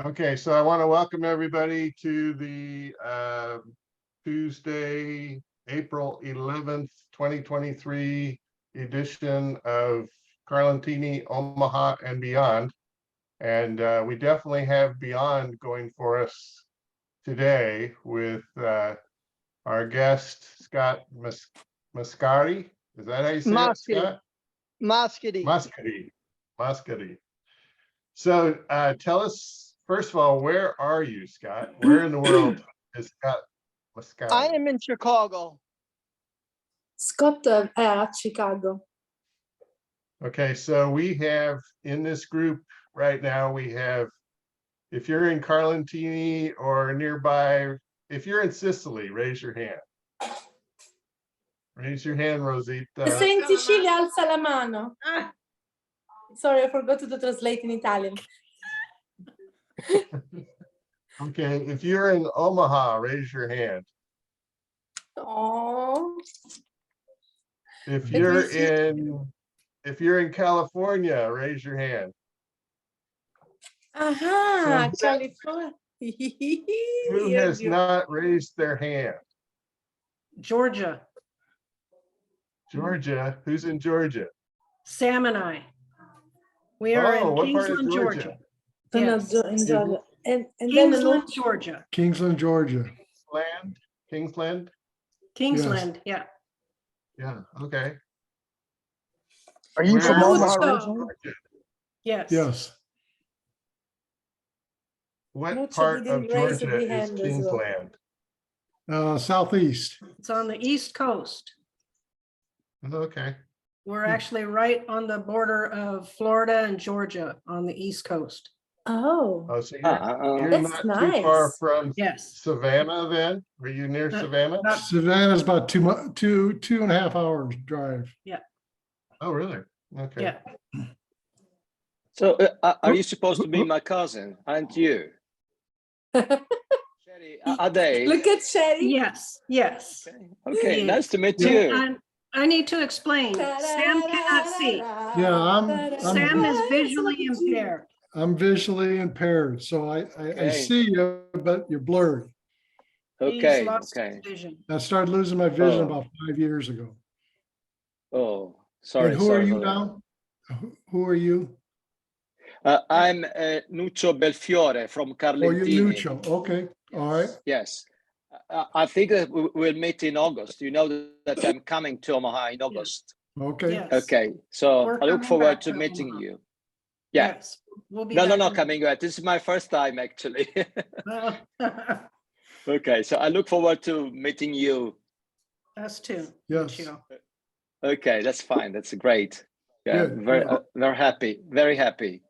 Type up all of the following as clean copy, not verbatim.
Okay, so I want to welcome everybody to the Tuesday, April 11th, 2023 edition of Carlentini, Omaha, and Beyond. And we definitely have Beyond going for us today with our guest, Scott Mascari. Is that how you say it, Scott? Mascari. So tell us, first of all, where are you, Scott? Where in the world is Scott Mascari? I am in Chicago. Scott è a Chicago. Okay, so we have in this group right now, we have, if you're in Carlentini or nearby, if you're in Sicily, raise your hand. Raise your hand, Rosita. Se in Sicilia, alza la mano. Sorry, I forgot to translate in Italian. Okay, if you're in Omaha, raise your hand. Oh. If you're in California, raise your hand. Aha, So California. who has not raised their hand? Georgia. Georgia. Who's in Georgia? Sam and I. We are in what part of Kingsland, Georgia? Georgia. Yes. Yes. And then Kingsland, Georgia. Kingsland, Georgia. Kingsland? Kingsland, yeah. Yeah, okay. Are you from Where- Omaha Georgia. originally? Yes. Yes. What Mucho part didn't of raise Georgia the is hand as well. Kingsland? Southeast. It's on the East Coast. Okay. We're actually right on the border of Florida and Georgia on the East Coast. Oh, Oh, so you're That's not too far nice. from Yes. Savannah then? Were you near Savannah? Savannah's about two and a half hours drive. Oh, really? Okay. Yeah. So are you supposed to be my cousin? Aren't you? Sherry, are they? look at Sherry. Yes. Yes. Okay, Yes. nice to meet Yeah. you. And I need to explain. Sam cannot see. Yeah, I'm Sam is visually impaired. I'm visually impaired, so I Okay. see you, but you're blurry. Okay, He's lost okay. his vision. I started losing my vision Oh. about 5 years ago. Oh, sorry. And who sorry are you for that. now? Who are you? I'm Nuccio Belfiore from Oh, you're Carlentini. Nuccio. Okay, all right. Yes. I think that we'll meet in August. You know that I'm coming to Omaha in August. Okay. Yes. Okay, so We're I look coming forward back to to meeting Omaha. you. Yeah. Yes. We'll be No, back in- coming back. This is my first time actually. Well, Okay, so I look forward to meeting you. us too. Yes. Lucio. Okay, that's fine. That's great. Yeah, Good. very happy. Very happy.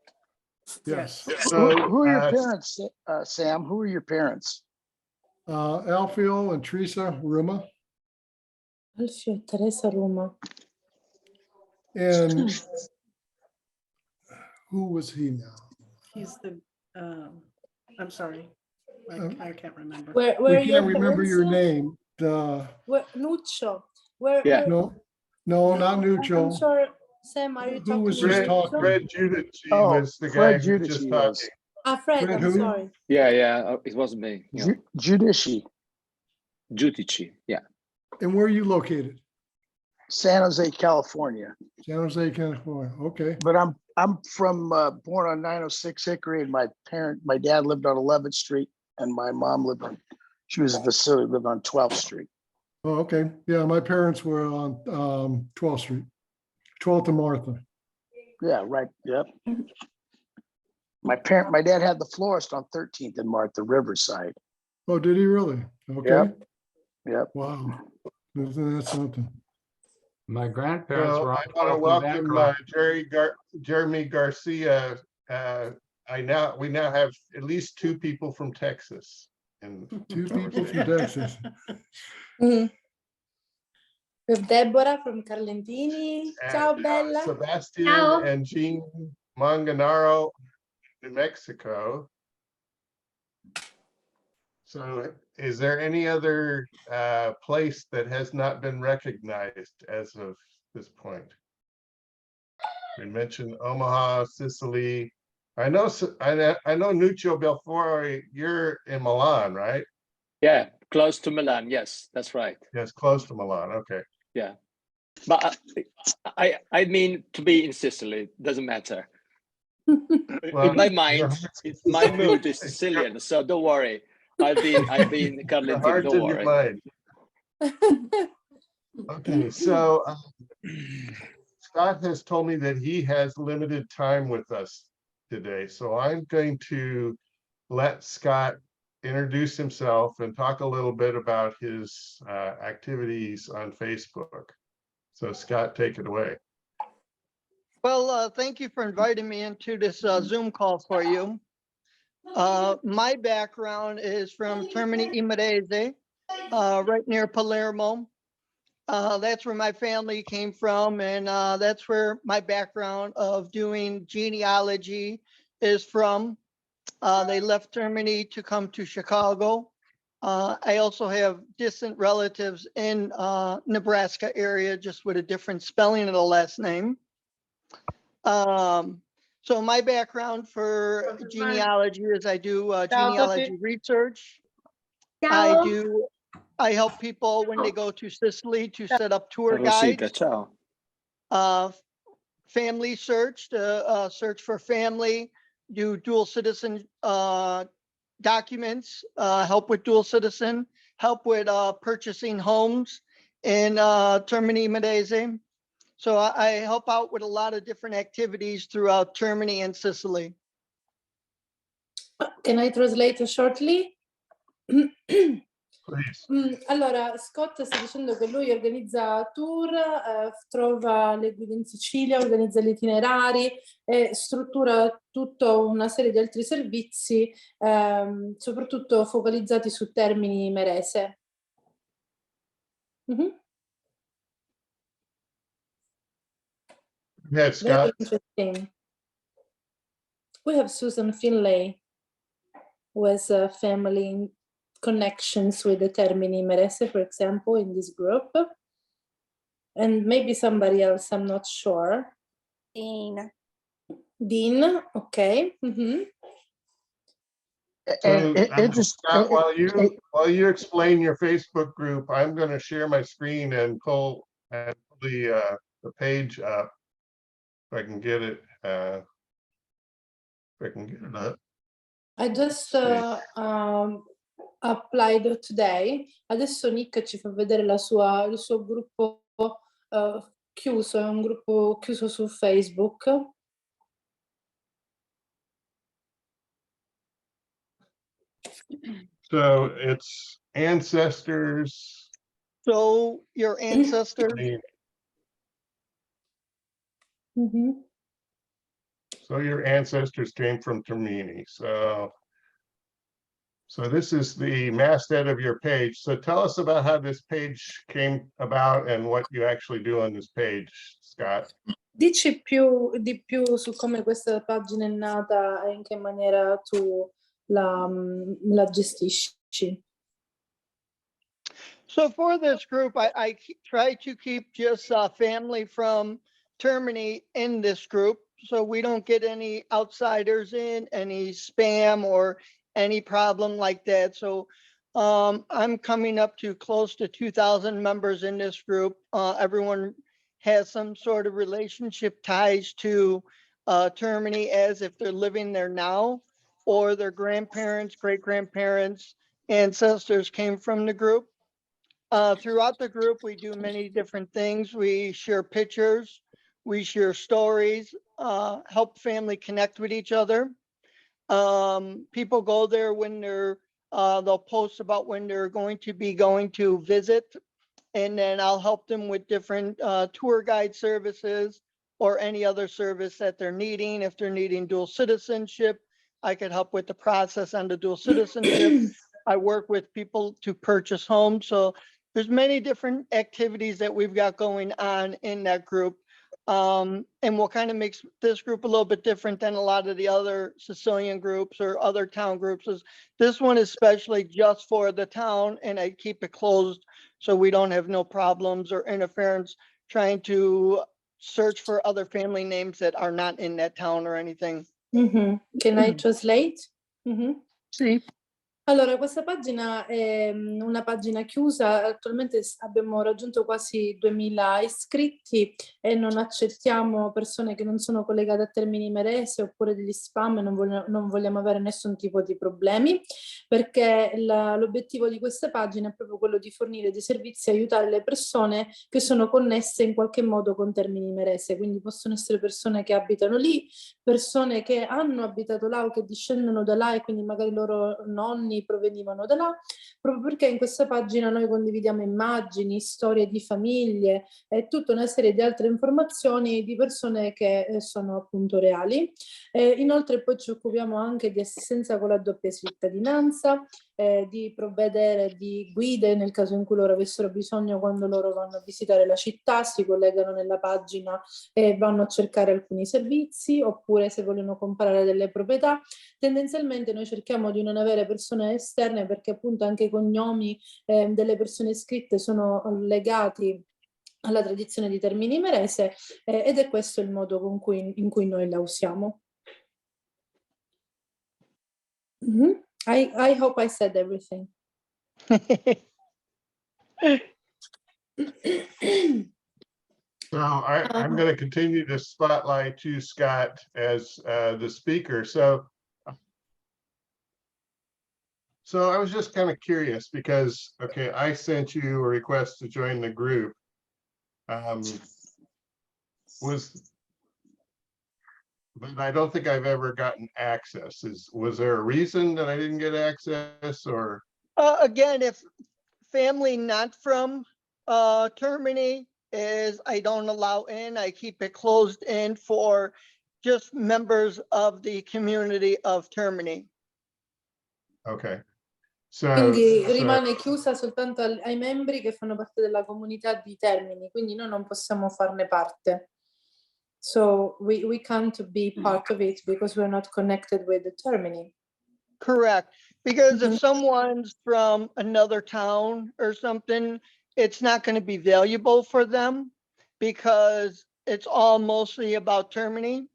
Yes. So, Who are your parents, Sam? Who are your parents? Alfio and Teresa Ruma. Alfio, Teresa Roma. And who was he now? He's the, I'm sorry. I can't remember. Where We your can't remember parents your are? name. Where, Nuccio. Where? Yeah. No, not I'm Nuccio. sorry, Sam. Are you Who talking was to just Fred, talking? Fred Giudici Oh, was the guy Fred who was just Giudici talking. was. Fred, Fred I'm who? sorry. Yeah, it wasn't me. Yeah. Giudici, Giudici. Yeah. And where are you located? San Jose, California. San Jose, California. Okay. But I'm from born on 906 Hickory, and my dad lived on 11th Street, and my mom she was a facility, lived on 12th Street. Oh, okay. Yeah, my parents were on 12th Street, 12th and Martha. Yeah, right. Yep. My dad had the florist on 13th and Martha, Riverside. Oh, did he really? Okay. Yep. Yep. Wow. Isn't that something? My grandparents So were I on want to 12th and welcome Bancroft. Jeremy Garcia. We now have at least two people from Texas. And Two people from Texas. Mhm. With Deborah from Carlentini. Ciao, Bella. Sebastian Ciao. and Jean Manganaro, New Mexico. So is there any other place that has not been recognized as of this point? We mentioned Omaha, Sicily, I know, I know Nuccio Belfiore, you're in Milan, right? Yeah, close to Milan. Yes, that's right. Yes, close to Milan, okay. But I mean to be in Sicily, doesn't matter. Well, In my your mind, heart's- my mood is Sicilian, so don't worry. I'll be Your Carlentino, heart's don't in your worry. mind. Okay, so Scott has told me that he has limited time with us today, so I'm going to let Scott introduce himself and talk a little bit about his activities on Facebook. So Scott, take it away. Well, thank you for inviting me into this Zoom call for you. My background is from Termini Imerese, right near Palermo. That's where my family came from, and that's where my background of doing genealogy is from. They left Termini to come to Chicago. I also have distant relatives in Nebraska area, just with a different spelling of the last name. So my background for genealogy is I do genealogy research. I help people when they go to Sicily to set up tour Rosita, guides, ciao. family search, to search for family, do dual citizen documents, help with dual citizen, help with purchasing homes in Termini Imerese. So I help out with a lot of different activities throughout Termini and Sicily. Can I translate shortly? Please. Allora, Scott sta dicendo che lui organizza tour, trova le guide in Sicilia, organizza gli itinerari e struttura tutta una serie di altri servizi, soprattutto focalizzati su Termini Imerese. Yeah, Very Scott. interesting. We have Susan Finlay, who has a family connections with the Termini Imerese, for example, in this group. And maybe somebody else, I'm not sure. Dean. Dean, okay. So, Scott, while you explain your Facebook group, I'm going to share my screen and pull the page up if I can get it. If I can get it up. I just applied today. Adesso Nick ci fa vedere il suo gruppo chiuso, è un gruppo chiuso su Facebook. So it's ancestors. So your ancestors, So your ancestors came from Termini. So this is the masthead of your page. So tell us about how this page came about and what you actually do on this page, Scott. Dici di più su come questa pagina è nata e in che maniera tu la gestisci. so for this group, I try to keep just family from Termini in this group, so we don't get any outsiders in, any spam or any problem like that. So I'm coming up to close to 2,000 members in this group. Everyone has some sort of relationship ties to Termini, as if they're living there now, or their grandparents, great-grandparents, ancestors came from the group. Throughout the group, we do many different things. We share pictures, we share stories, help family connect with each other. People go there when they'll post about when they're going to visit, and then I'll help them with different tour guide services or any other service that they're needing. If they're needing dual citizenship, I could help with the process on the dual citizenship. I work with people to purchase homes. So there's many different activities that we've got going on in that group. And what kind of makes this group a little bit different than a lot of the other Sicilian groups or other town groups is this one is especially just for the town, and I keep it closed so we don't have no problems or interference trying to search for other family names that are not in that town or anything. Can I translate? Sì. Allora, questa pagina è una pagina chiusa, attualmente abbiamo raggiunto quasi 2000 iscritti e non accettiamo persone che non sono collegate a Termini Imerese oppure degli spam, non vogliamo avere nessun tipo di problemi, perché l'obiettivo di questa pagina è proprio quello di fornire dei servizi e aiutare le persone che sono connesse in qualche modo con Termini Imerese, quindi possono essere persone che abitano lì, persone che hanno abitato là o che discendono da là e quindi magari i loro nonni provenivano da là, proprio perché in questa pagina noi condividiamo immagini, storie di famiglie e tutta una serie di altre informazioni di persone che sono appunto reali. Inoltre poi ci occupiamo anche di assistenza con la doppia cittadinanza, di provvedere di guide nel caso in cui loro avessero bisogno quando loro vanno a visitare la città, si collegano nella pagina e vanno a cercare alcuni servizi, oppure se vogliono comprare delle proprietà. Tendenzialmente noi cerchiamo di non avere persone esterne perché appunto anche i cognomi delle persone iscritte sono legati alla tradizione di Termini Imerese ed è questo il modo in cui noi la usiamo. I hope I said everything. So I'm going to continue to spotlight you, Scott, as the speaker. So I was just kind of curious because, okay, I sent you a request to join the group. But I don't think I've ever gotten access. Was there a reason that I didn't get access or? Again, if family not from Termini is, I don't allow in, I keep it closed in for just members of the community of Termini. Okay. So, quindi rimane chiusa soltanto ai membri che fanno parte della comunità di Termini, quindi noi non possiamo farne parte. So we can't be part of it because we're not connected with the Termini. Correct. Because if someone's from another town or something, it's not going to be valuable for them because it's all mostly about Termini.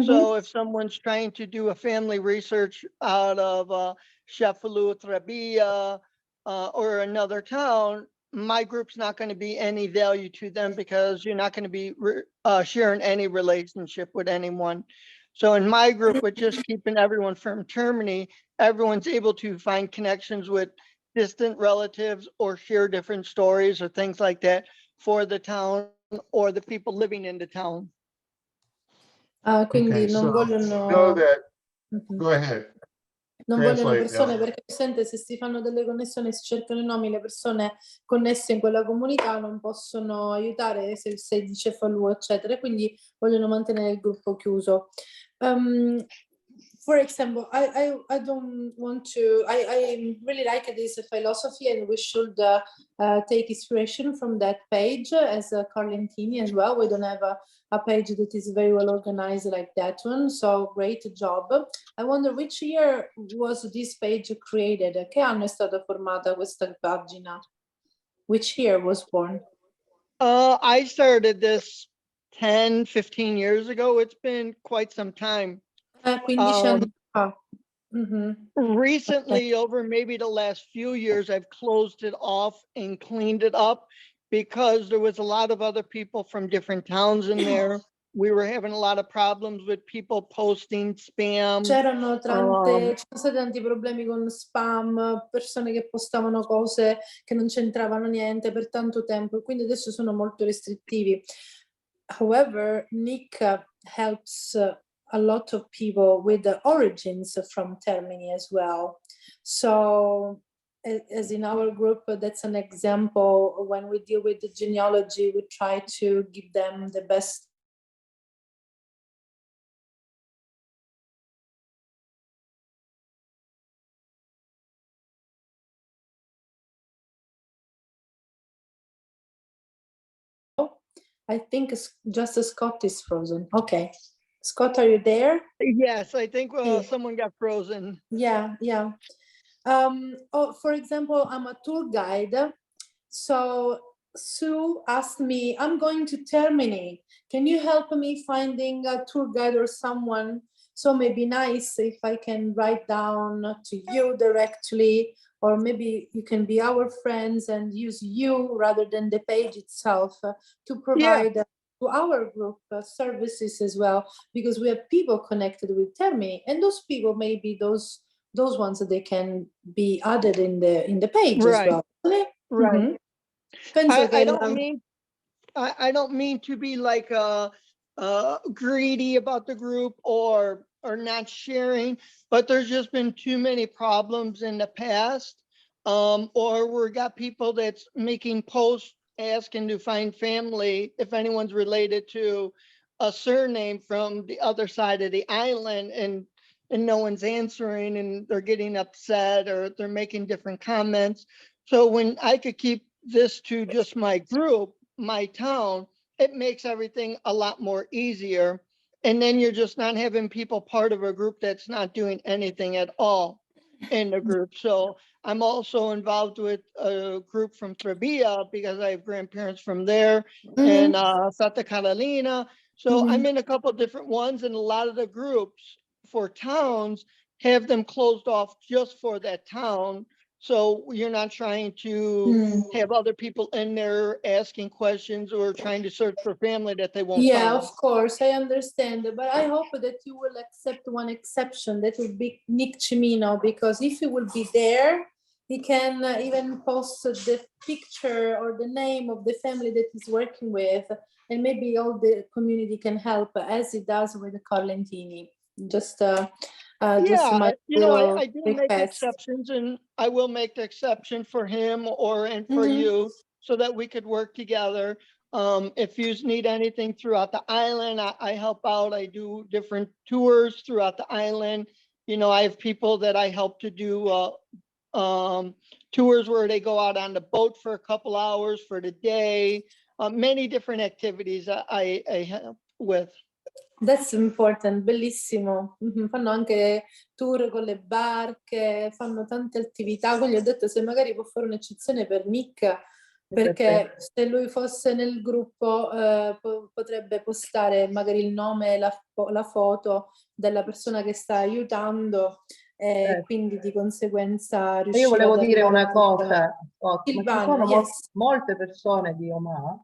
So if someone's trying to do a family research out of Sheffield, Trabia, or another town, my group's not going to be any value to them because you're not going to be sharing any relationship with anyone. So in my group, with just keeping everyone from Termini, everyone's able to find connections with distant relatives or share different stories or things like that for the town or the people living in the town. Quindi okay, non so vogliono. know that, go ahead. Non vogliono Translate, persone Ellen. perché sente se si fanno delle connessioni, si cercano i nomi, le persone connesse in quella comunità non possono aiutare se sei di Cefalù, eccetera, quindi vogliono mantenere il gruppo chiuso. For example, I don't want to, I really like this philosophy and we should take inspiration from that page as Carlentini as well. We don't have a page that is very well organized like that one, so great job. I wonder which year was this page created? Che anno è stata formata questa pagina? Which year was born? I started this 10, 15 years ago. It's been quite some time. 15 anni fa. Recently, over maybe the last few years, I've closed it off and cleaned it up because there was a lot of other people from different towns in there. We were having a lot of problems with people posting spam. C'erano stati tanti problemi con spam, persone che postavano cose che non c'entravano niente per tanto tempo, quindi adesso sono molto restrittivi. However, Nick helps a lot of people with the origins from Termini as well. So as in our group, that's an example. When we deal with the genealogy, we try to give them the best I think just Scott is frozen. Okay. Scott, are you there? Yes, I think someone got frozen. Yeah. For example, I'm a tour guide. So Sue asked me, I'm going to Termini. Can you help me finding a tour guide or someone? So maybe nice if I can write down to you directly, or maybe you can be our friends and use you rather than the page itself to provide to our group services as well, because we have people connected with Termini, and those people may be those ones that they can be added in the page as Right. well. Right. Mhm. Penso I che don't mean, I don't mean to be like greedy about the group or not sharing, but there's just been too many problems in the past. Or we got people that's making posts asking to find family if anyone's related to a surname from the other side of the island, and no one's answering, and they're getting upset or they're making different comments. So when I could keep this to just my group, my town, it makes everything a lot more easier. And then you're just not having people part of a group that's not doing anything at all in the group. So I'm also involved with a group from Trebia because I have grandparents from there, and Santa Catalina. So I'm in a couple of different ones, and a lot of the groups for towns have them closed off just for that town. So you're not trying to have other people in there asking questions or trying to search for family that they won't Yeah, find. of course, I understand. But I hope that you will accept one exception. That will be Nick Cimino, because if he will be there, he can even post the picture or the name of the family that he's working with. And maybe all the community can help, as it does with the Carlentini. Just my little I do make request. exceptions, and I will make the exception for him and for Mhm. you, so that we could work together. If you need anything throughout the island, I help out. I do different tours throughout the island. I have people that I help to do tours where they go out on the boat for a couple hours for the day. Many different activities I help with. That's important, bellissimo. Mhm. Fanno anche tour con le barche, fanno tante attività. Quindi ho detto se magari può fare un'eccezione per Nick, perché se lui fosse nel gruppo potrebbe postare magari il nome e la foto della persona che sta aiutando, e quindi di conseguenza Io riuscire volevo ad dire arrivare una cosa, Scott, ma ci Silvana, sono yes. molte persone di Omaha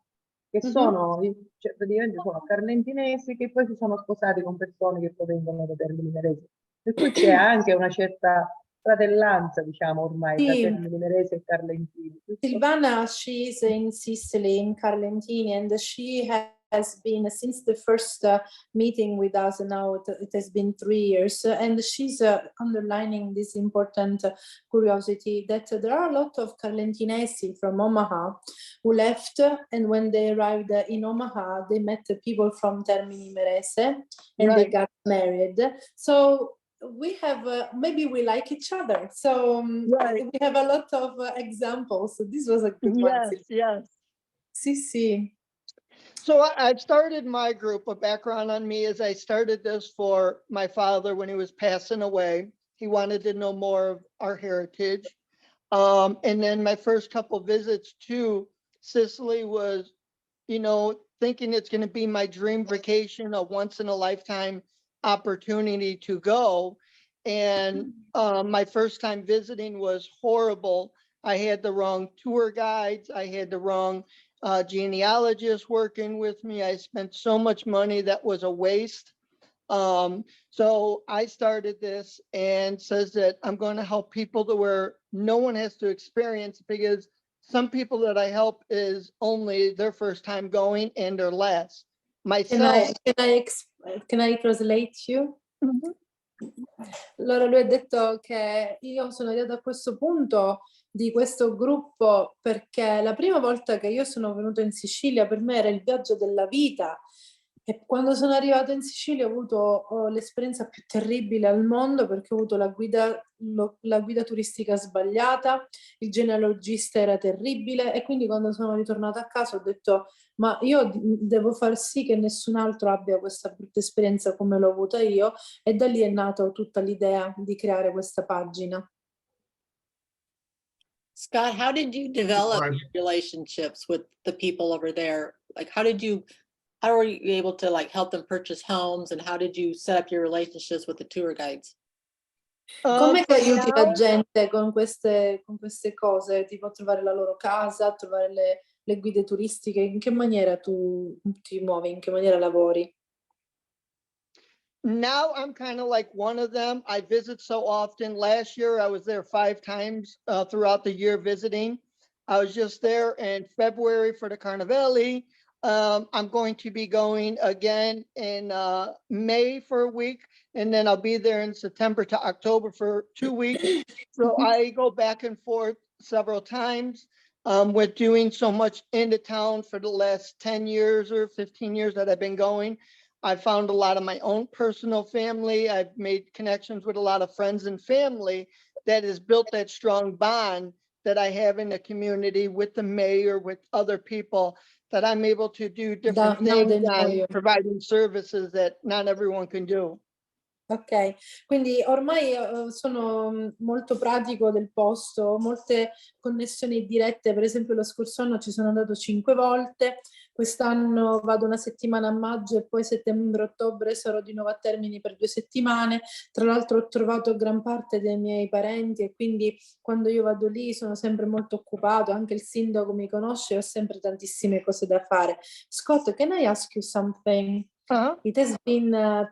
che sono, cioè, praticamente sono carlentinesi che poi si sono sposati con persone che provengono da Termini Imerese. Per cui c'è anche una certa fratellanza, diciamo, ormai tra Sì. Termini Imerese e Carlentini. Silvana, she is in Sicily, in Carlentini, and she has been since the first meeting with us. Now it has been 3 years, and she's underlining this important curiosity that there are a lot of Carlentinesi from Omaha who left, and when they arrived in Omaha, they met the people from Termini Imerese, and they got married. So we have maybe we like each other, so we have a lot of examples. So this was a good one. Yes. Sì. So I started my group. A background on me is I started this for my father when he was passing away. He wanted to know more of our heritage. And then my first couple visits to Sicily was, thinking it's going to be my dream vacation, a once in a lifetime opportunity to go. And my first time visiting was horrible. I had the wrong tour guides. I had the wrong genealogist working with me. I spent so much money that was a waste. So I started this and says that I'm going to help people to where no one has to experience, because some people that I help is only their first time going and their last. Myself. Can I translate you? Allora lui ha detto che io sono arrivata a questo punto di questo gruppo perché la prima volta che io sono venuta in Sicilia per me era il viaggio della vita, e quando sono arrivata in Sicilia ho avuto l'esperienza più terribile al mondo, perché ho avuto la guida turistica sbagliata, il genealogista era terribile, e quindi quando sono ritornata a casa ho detto ma io devo far sì che nessun altro abbia questa brutta esperienza come l'ho avuta io, e da lì è nata tutta l'idea di creare questa pagina. Scott, how did you develop Right. relationships with the people over there? Like, how were you able to like help them purchase homes, and how did you set up your relationships with the tour guides? Come For che aiuti la now, gente con queste cose, tipo a trovare la loro casa, a trovare le guide turistiche? In che maniera tu ti muovi, in che maniera lavori? now I'm kind of like one of them. I visit so often. Last year, I was there 5 times throughout the year visiting. I was just there in February for the Carnivale. I'm going to be going again in May for a week, and then I'll be there in September to October for 2 weeks. So I go back and forth several times. With doing so much in the town for the last 10 years or 15 years that I've been going, I found a lot of my own personal family. I've made connections with a lot of friends and family that has built that strong bond that I have in the community with the mayor, with other people, that I'm able to do different Now they things know and you. providing services that not everyone can do. Ok, quindi ormai sono molto pratico del posto, molte connessioni dirette. Per esempio lo scorso anno ci sono andato 5 volte, quest'anno vado una settimana a maggio e poi settembre-ottobre sarò di nuovo a Termini per 2 settimane. Tra l'altro ho trovato gran parte dei miei parenti e quindi quando io vado lì sono sempre molto occupato, anche il sindaco mi conosce, ho sempre tantissime cose da fare. Scott, can I ask you something? It has been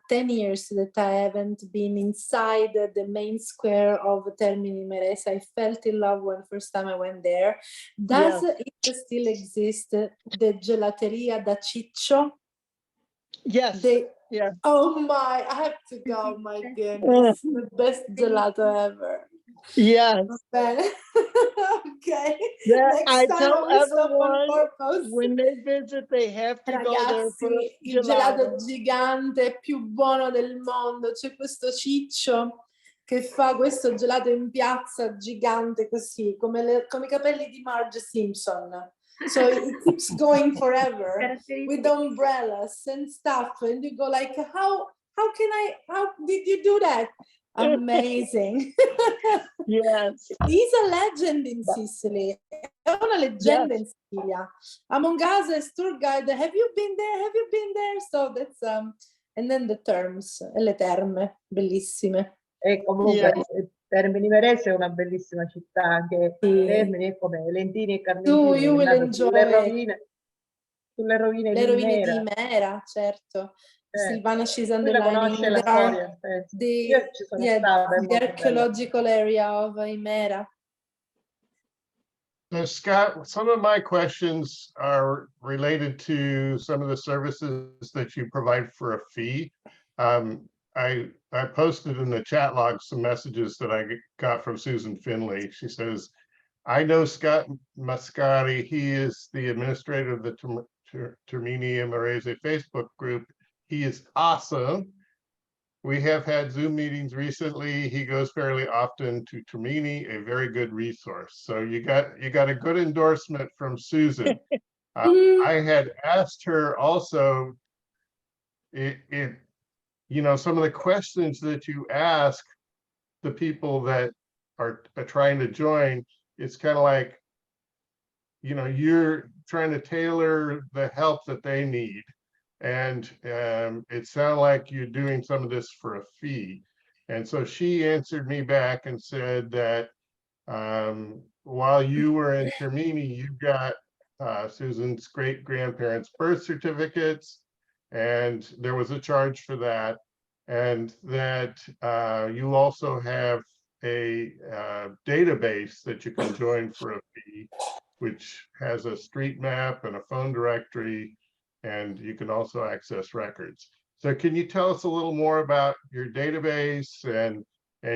10 years that I haven't been inside the main square of Termini Imerese. I felt in love when first time I went there. Does it still exist, the gelateria da Ciccio? Yes. Yeah. Oh my, I have to go, my goodness. The best gelato ever. Yes. Bene. Ok. That Next I time tell I will stop on everyone purpose. when they visit, they have to go there for Ragazzi, il gelato gigante più buono del mondo. C'è questo Ciccio che fa questo gelato in piazza gigante così, come i capelli di Marge Simpson. So it keeps going forever with umbrellas and stuff. And you go like, how did you do that? Amazing. Yes. He's a legend in Sicily. È una leggenda in Sicilia. Among us as tour guide, have you been there? Have you been there? So that's and then the terms, e le terme, bellissime. E comunque Termini Imerese è una bellissima città, anche Termini è come Lentini e Carlentini, You è will nato sulle enjoy rovine le di rovine di Imera. Imera, certo. Silvana, she's Lui la underlining conosce la storia, penso. Io ci sono stata, è the molto bella. archaeological area of Imera. So Scott, some of my questions are related to some of the services that you provide for a fee. I posted in the chat log some messages that I got from Susan Finley. She says, I know Scott Mascari. He is the administrator of the Termini Imerese Facebook group. He is awesome. We have had Zoom meetings recently. He goes fairly often to Termini, a very good resource. So you got a good endorsement from Susan. I had asked her also, some of the questions that you ask the people that are trying to join, it's kind of like, you're trying to tailor the help that they need. And it sounded like you're doing some of this for a fee. And so she answered me back and said that while you were in Termini, you got Susan's great grandparents' birth certificates, and there was a charge for that. And that you also have a database that you can join for a fee, which has a street map and a phone directory, and you can also access records. So can you tell us a little more about your database and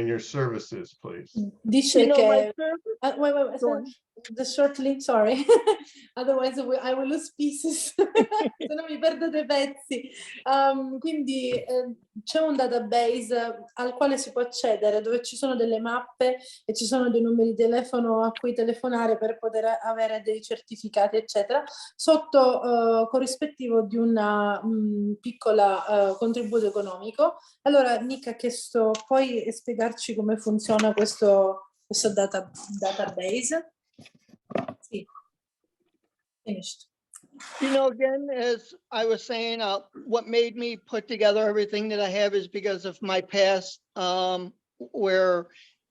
your services, please? Dice che wait, the short link, sorry. Otherwise I will lose pieces. Se no mi perdo dei pezzi. Quindi c'è un database al quale si può accedere, dove ci sono delle mappe e ci sono dei numeri di telefono a cui telefonare per poter avere dei certificati, eccetera, sotto corrispettivo di una piccola contributo economico. Allora Nick ha chiesto, puoi spiegarci come funziona questo database? Finished. You know, again, as I was saying, what made me put together everything that I have is because of my past, where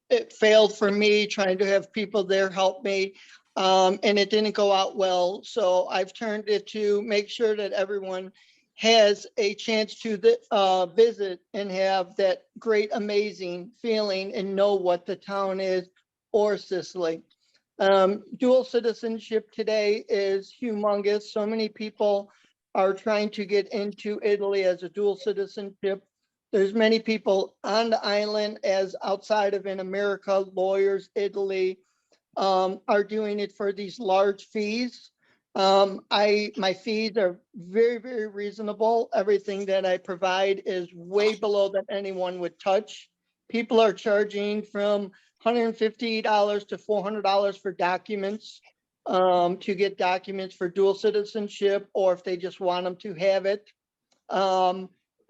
it failed for me, trying to have people there help me, and it didn't go out well. So I've turned it to make sure that everyone has a chance to visit and have that great, amazing feeling and know what the town is or Sicily. Dual citizenship today is humongous. So many people are trying to get into Italy as a dual citizenship. There's many people on the island as outside of in America, lawyers, Italy, are doing it for these large fees. My fees are very, very reasonable. Everything that I provide is way below that anyone would touch. People are charging from $150 to $400 for documents, to get documents for dual citizenship, or if they just want them to have it,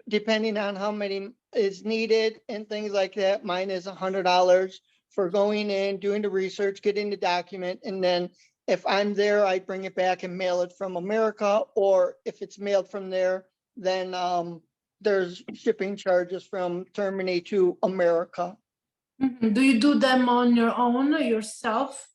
depending on how many is needed and things like that. Mine is $100 for going in, doing the research, getting the document, and then if I'm there, I bring it back and mail it from America, or if it's mailed from there, then there's shipping charges from Germany to America. Mhm. Do you do them on your own, yourself?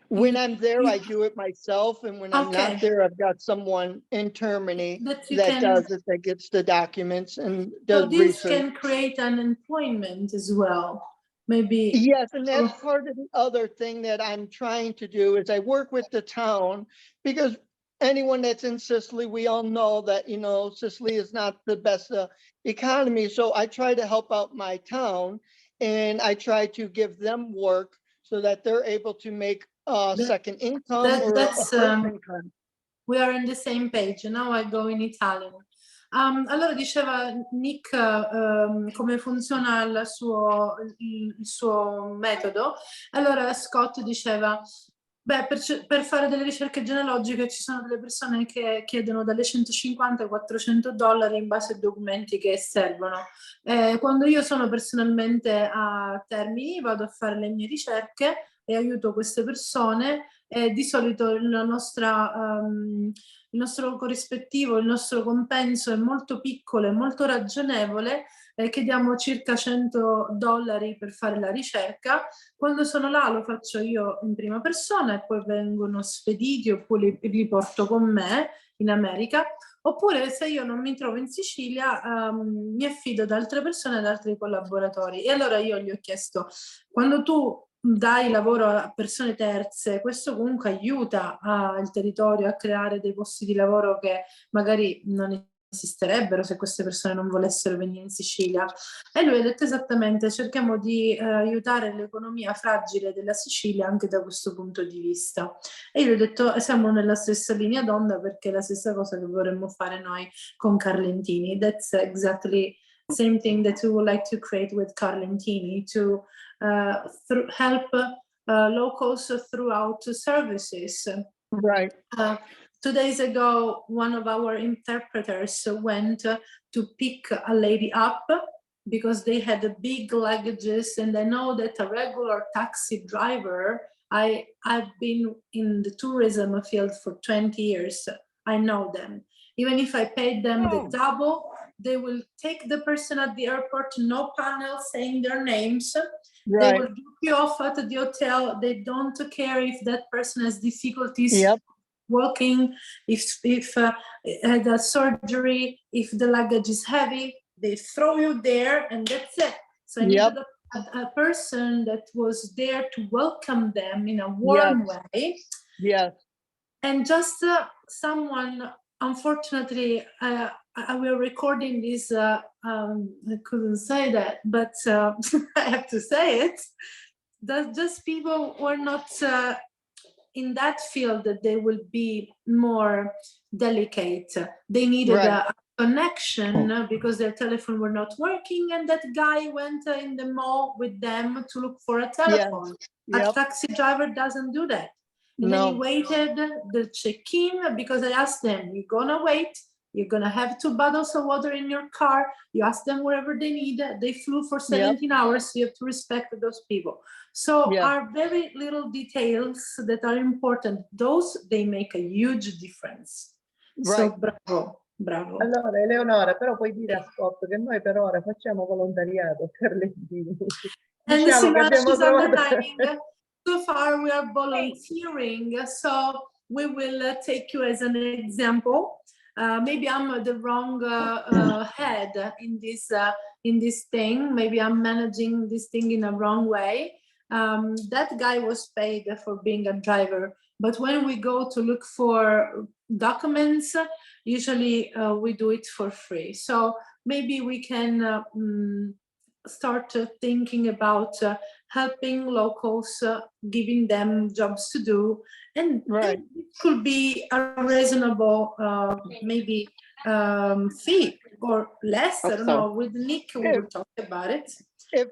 When I'm there, I do it myself, and when I'm Okay. not there, I've got someone in Germany That you that can, does it, that gets the documents and so does this research. can create an employment as well, maybe. Yes, and that's part of the other thing that I'm trying to do is I work with the town, because anyone that's in Sicily, we all know that, you know, Sicily is not the best economy. So I try to help out my town, and I try to give them work so that they're able to make second income or a That's, first income. we are on the same page. Now I go in Italian. Allora diceva Nick come funziona il suo metodo. Allora Scott diceva, beh, per fare delle ricerche genealogiche ci sono delle persone che chiedono dalle 150 ai $400 in base ai documenti che servono. Quando io sono personalmente a Termini, vado a fare le mie ricerche e aiuto queste persone. Di solito il nostro corrispettivo, il nostro compenso è molto piccolo e molto ragionevole, chiediamo circa $100 per fare la ricerca. Quando sono là lo faccio io in prima persona e poi vengono spediti oppure li porto con me in America, oppure se io non mi trovo in Sicilia mi affido ad altre persone, ad altri collaboratori. E allora io gli ho chiesto, quando tu dai lavoro a persone terze, questo comunque aiuta il territorio a creare dei posti di lavoro che magari non esisterebbero se queste persone non volessero venire in Sicilia. E lui ha detto esattamente, cerchiamo di aiutare l'economia fragile della Sicilia anche da questo punto di vista. E io gli ho detto, siamo nella stessa linea d'onda, perché è la stessa cosa che vorremmo fare noi con Carlentini. That's exactly same thing that we would like to create with Carlentini, to help locals throughout services. Right. 2 days ago, one of our interpreters went to pick a lady up because they had big luggages, and I know that a regular taxi driver, I've been in the tourism field for 20 years. I know them. Even if I paid them the double, they will take the person at the airport, no panel saying their names. Right. They will drop you off at the hotel. They don't care if that person has difficulties walking, if had a surgery, if the luggage is heavy. They throw you there and that's it. So I needed a person that was there to welcome them in a warm way. Yes. And just someone, unfortunately, we were recording this, I couldn't say that, but I have to say it, that just people were not in that field, that they will be more delicate. They needed a connection because their telephone were not working, and that guy went in the mall with them to look for a telephone. A taxi driver doesn't do that. And then he waited the check-in, because I asked them, you're gonna wait You're gonna have 2 bottles of water in your car. You ask them wherever they need. They flew for 17 hours. You have to respect those people. So are very little details that are important. Those, they make a huge difference. So bravo, bravo. Allora, Eleonora, però puoi dire a Scott che noi per ora facciamo volontariato a Carlentini. And Diciamo che abbiamo she's trovato... underlining, so far we are volunteering, so we will take you as an example. Maybe I'm the wrong head in this thing. Maybe I'm managing this thing in a wrong way. That guy was paid for being a driver, but when we go to look for documents, usually we do it for free. So maybe we can start thinking about helping locals, giving them jobs to do, and it could be a reasonable maybe fee or less. I don't know. With Nick we will talk about it.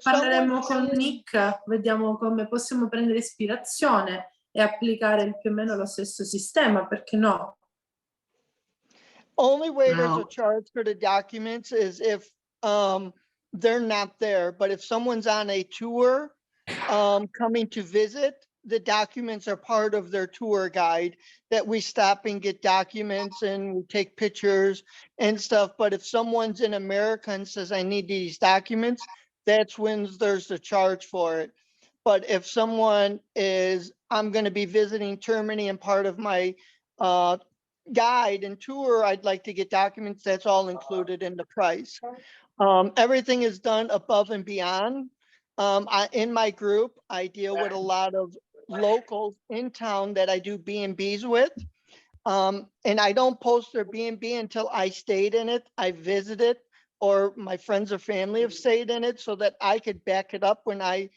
Parleremo con Nick, vediamo come possiamo prendere ispirazione e applicare più o meno lo stesso sistema, perché no? Only way there's a charge for the documents is if they're not there, but if someone's on a tour coming to visit, the documents are part of their tour guide, that we stop and get documents and we take pictures and stuff. But if someone's in America and says, I need these documents, that's when there's the charge for it. But if someone is, I'm going to be visiting Germany and part of my guide and tour, I'd like to get documents, that's all included in the price. Everything is done above and beyond. In my group, I deal with a lot of locals in town that I do B&Bs with. And I don't post their B&B until I stayed in it, I visited, or my friends or family have stayed in it, so that I could back it up when I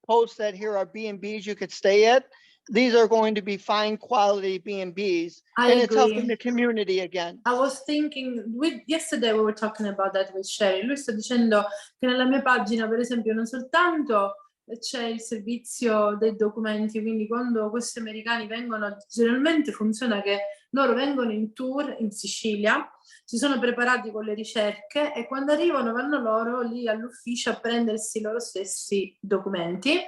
post that here are B&Bs you could stay at. These are going to be fine quality B&Bs. And it's helping the community again. I was thinking, yesterday we were talking about that with Sherry. Lui sta dicendo che nella mia pagina, per esempio, non soltanto c'è il servizio dei documenti, quindi quando questi americani vengono, generalmente funziona che loro vengono in tour in Sicilia, si sono preparati con le ricerche e quando arrivano vanno loro lì all'ufficio a prendersi i loro stessi documenti.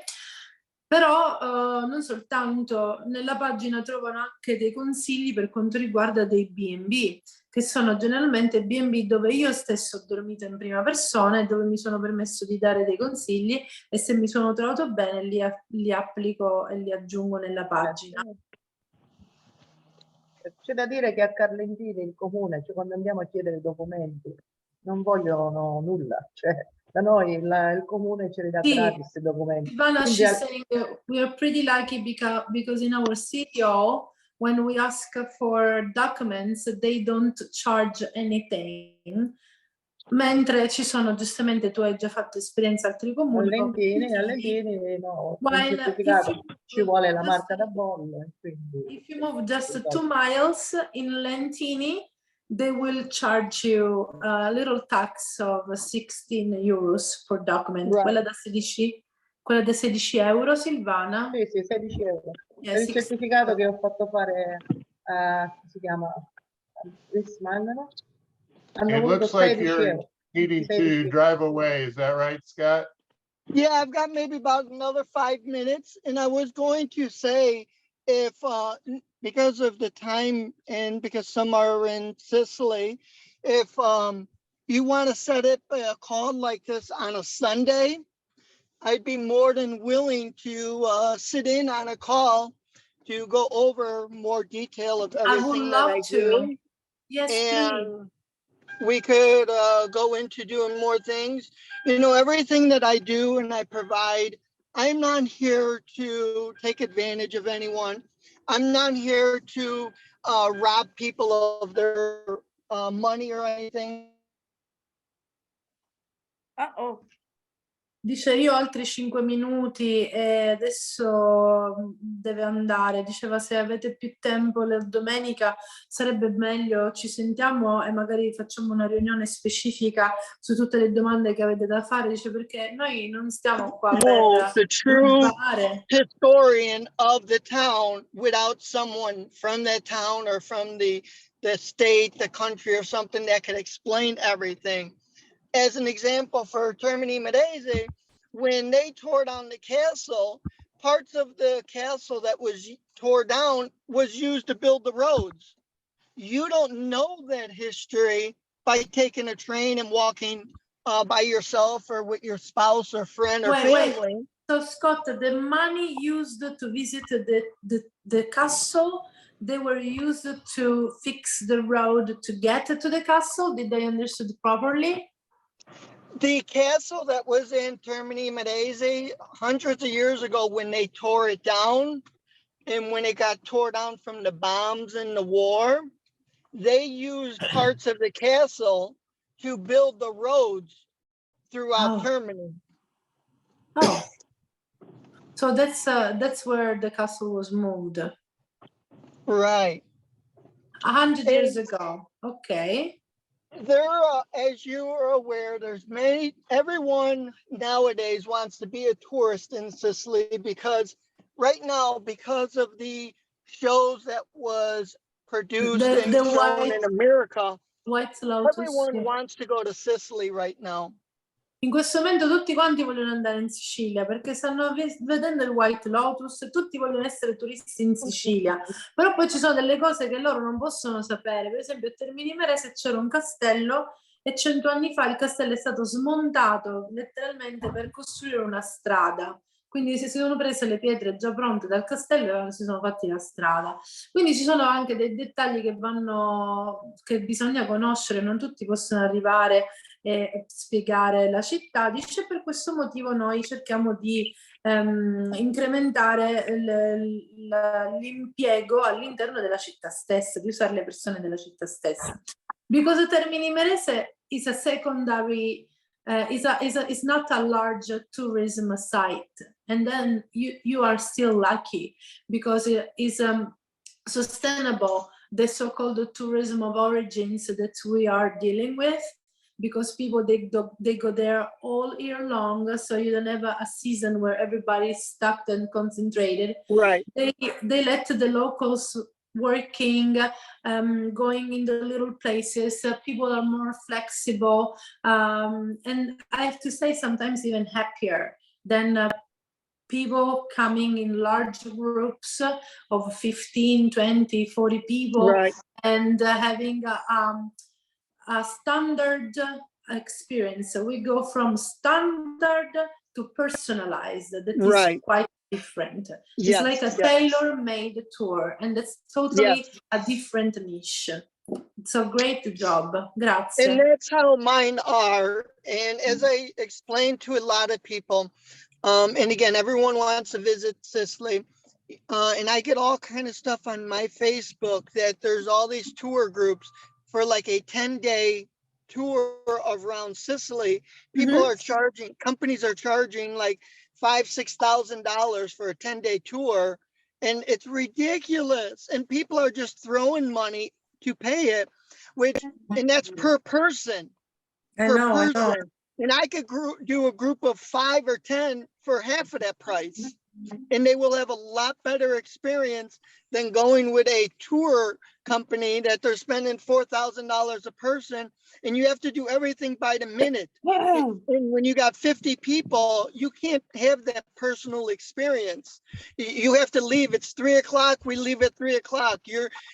Però non soltanto, nella pagina trovano anche dei consigli per quanto riguarda dei B&B, che sono generalmente B&B dove io stesso ho dormito in prima persona e dove mi sono permesso di dare dei consigli, e se mi sono trovato bene li applico e li aggiungo nella pagina. C'è da dire che a Carlentini il comune, cioè quando andiamo a chiedere documenti, non vogliono nulla, cioè da noi il comune ce li dà gratis i documenti. Ivana, she's saying we are pretty lucky because in our city hall, when we ask for documents, they don't charge anything. Mentre ci sono, giustamente tu hai già fatto esperienza altri comuni. Allentini no, il certificato ci vuole la marca da bolle. If you move just 2 miles in Lentini, they will charge you a little tax of 16 euros per document. Right. Quella da 16 euro, Silvana? Sì, 16 euro. Yeah, è il certificato che ho fatto fare si chiama Rismano. It looks like you're needing to drive away. Is that right, Scott? Yeah, I've got maybe about another 5 minutes. And I was going to say, if because of the time and because some are in Sicily, if you want to set up a call like this on a Sunday, I'd be more than willing to sit in on a call to go over more detail of everything that I do. Yes, and please. We could go into doing more things. You know, everything that I do and I provide, I'm not here to take advantage of anyone. I'm not here to rob people of their money or anything. Dice io ho altri 5 minuti e adesso deve andare. Diceva se avete più tempo la domenica sarebbe meglio, ci sentiamo e magari facciamo una riunione specifica su tutte le domande che avete da fare. Dice perché noi non stiamo qua per the true rubare. historian of the town without someone from that town or from the the state, the country, or something that could explain everything. As an example for Termini Imerese, when they tore down the castle, parts of the castle that was tore down was used to build the roads. You don't know that history by taking a train and walking by yourself or with your spouse or friend or family. So Scott, the money used to visit the castle, they were used to fix the road to get to the castle. Did I understood properly? The castle that was in Termini Imerese hundreds of years ago when they tore it down and when it got tore down from the bombs in the war, they used parts of the castle to build the roads throughout Termini. Oh, so that's where the castle was moved. Right. 100 years ago. Okay. There, as you are aware, there's many, everyone nowadays wants to be a tourist in Sicily because right now, because of the shows that was produced and shown in America, White Lotus, everyone wants to go to Sicily right now. In questo momento tutti quanti vogliono andare in Sicilia perché stanno vedendo il White Lotus e tutti vogliono essere turisti in Sicilia, però poi ci sono delle cose che loro non possono sapere. Per esempio a Termini Imerese c'era un castello e 100 anni fa il castello è stato smontato letteralmente per costruire una strada. Quindi si sono prese le pietre già pronte dal castello e si sono fatti la strada. Quindi ci sono anche dei dettagli che bisogna conoscere, non tutti possono arrivare e spiegare la città. Dice per questo motivo noi cerchiamo di incrementare l'impiego all'interno della città stessa, di usare le persone della città stessa. Because Termini Imerese is a secondary is not a large tourism site, and then you are still lucky because it is sustainable, the so-called tourism of origins that we are dealing with, because people they go there all year long, so you don't have a season where everybody is stuck and concentrated. Right. They let the locals working, going in the little places. People are more flexible, and I have to say sometimes even happier than people coming in large groups of 15, 20, 40 people, right. And having a standard experience. So we go from standard to personalized. That is quite different. It's like a tailor-made tour, and that's totally a different niche. So great job. Grazie. And that's how mine are. And as I explained to a lot of people, and again, everyone wants to visit Sicily. And I get all kind of stuff on my Facebook that there's all these tour groups for like a 10-day tour around Sicily. People are charging, companies are charging like $5,000-6,000 for a 10-day tour. And it's ridiculous. And people are just throwing money to pay it, and that's per person. I know. And I could do a group of 5 or 10 for half of that price. And they will have a lot better experience than going with a tour company that they're spending $4,000 a person, and you have to do everything by the minute. And when you got 50 people, you can't have that personal experience. You have to leave. It's 3 o'clock. We leave at 3 o'clock.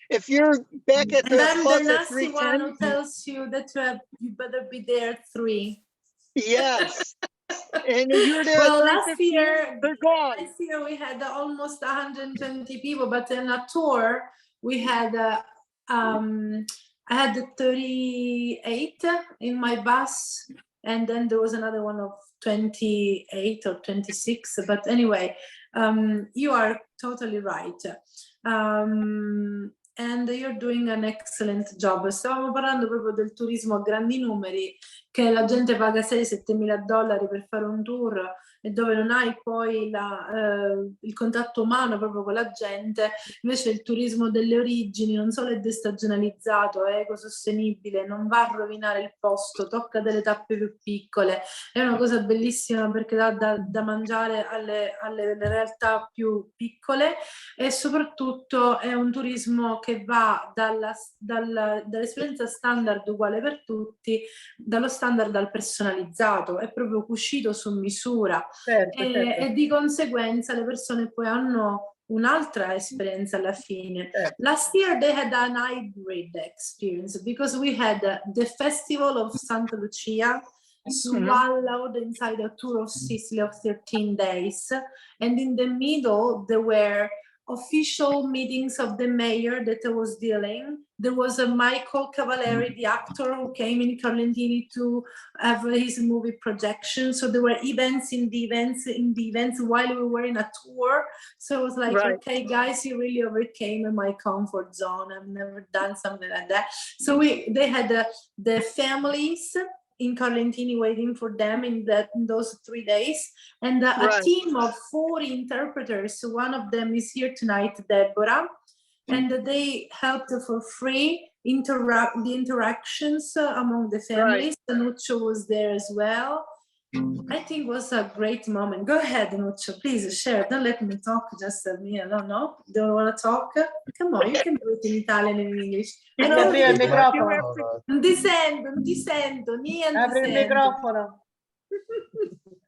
If you're back at the club at 3:10, one who tells you that you better be there at 3. Yes. And you're there. Well, last year we had almost 120 people, but in a tour we had I had 38 in my bus, and then there was another one of 28 or 26. But anyway, you are totally right. And you're doing an excellent job. Stavamo parlando proprio del turismo a grandi numeri, che la gente paga $6-7 mila per fare un tour, e dove non hai poi il contatto umano proprio con la gente. Invece il turismo delle origini non solo è destagionalizzato, è ecosostenibile, non va a rovinare il posto, tocca delle tappe più piccole, è una cosa bellissima perché dà da mangiare alle realtà più piccole, e soprattutto è un turismo che va dall'esperienza standard uguale per tutti, dallo standard al personalizzato, è proprio cucito su misura. Certo, certo. E di conseguenza le persone poi hanno un'altra esperienza alla fine. Last year they had an hybrid experience because we had the festival of Santa Lucia swallowed inside a tour of Sicily of 13 days, and in the middle there were official meetings of the mayor that I was dealing. There was a Michael Cavalieri, the actor, who came in Carlentini to have his movie projection. So there were events in the events while we were in a tour. So it was like, okay, guys, you really overcame my comfort zone. I've never done something like that. So they had the families in Carlentini waiting for them in those 3 days, and a team of 40 interpreters. One of them is here tonight, Deborah, and they helped for free the interactions among the families. Nuccio was there as well. I think it was a great moment. Go ahead, Nuccio, please share. Don't let me talk, just me. I don't know. Don't want to talk? Come on, you can do it in Italian and in English. I Non aprire il microfono. Non ti sento, niente Apri il sento. microfono.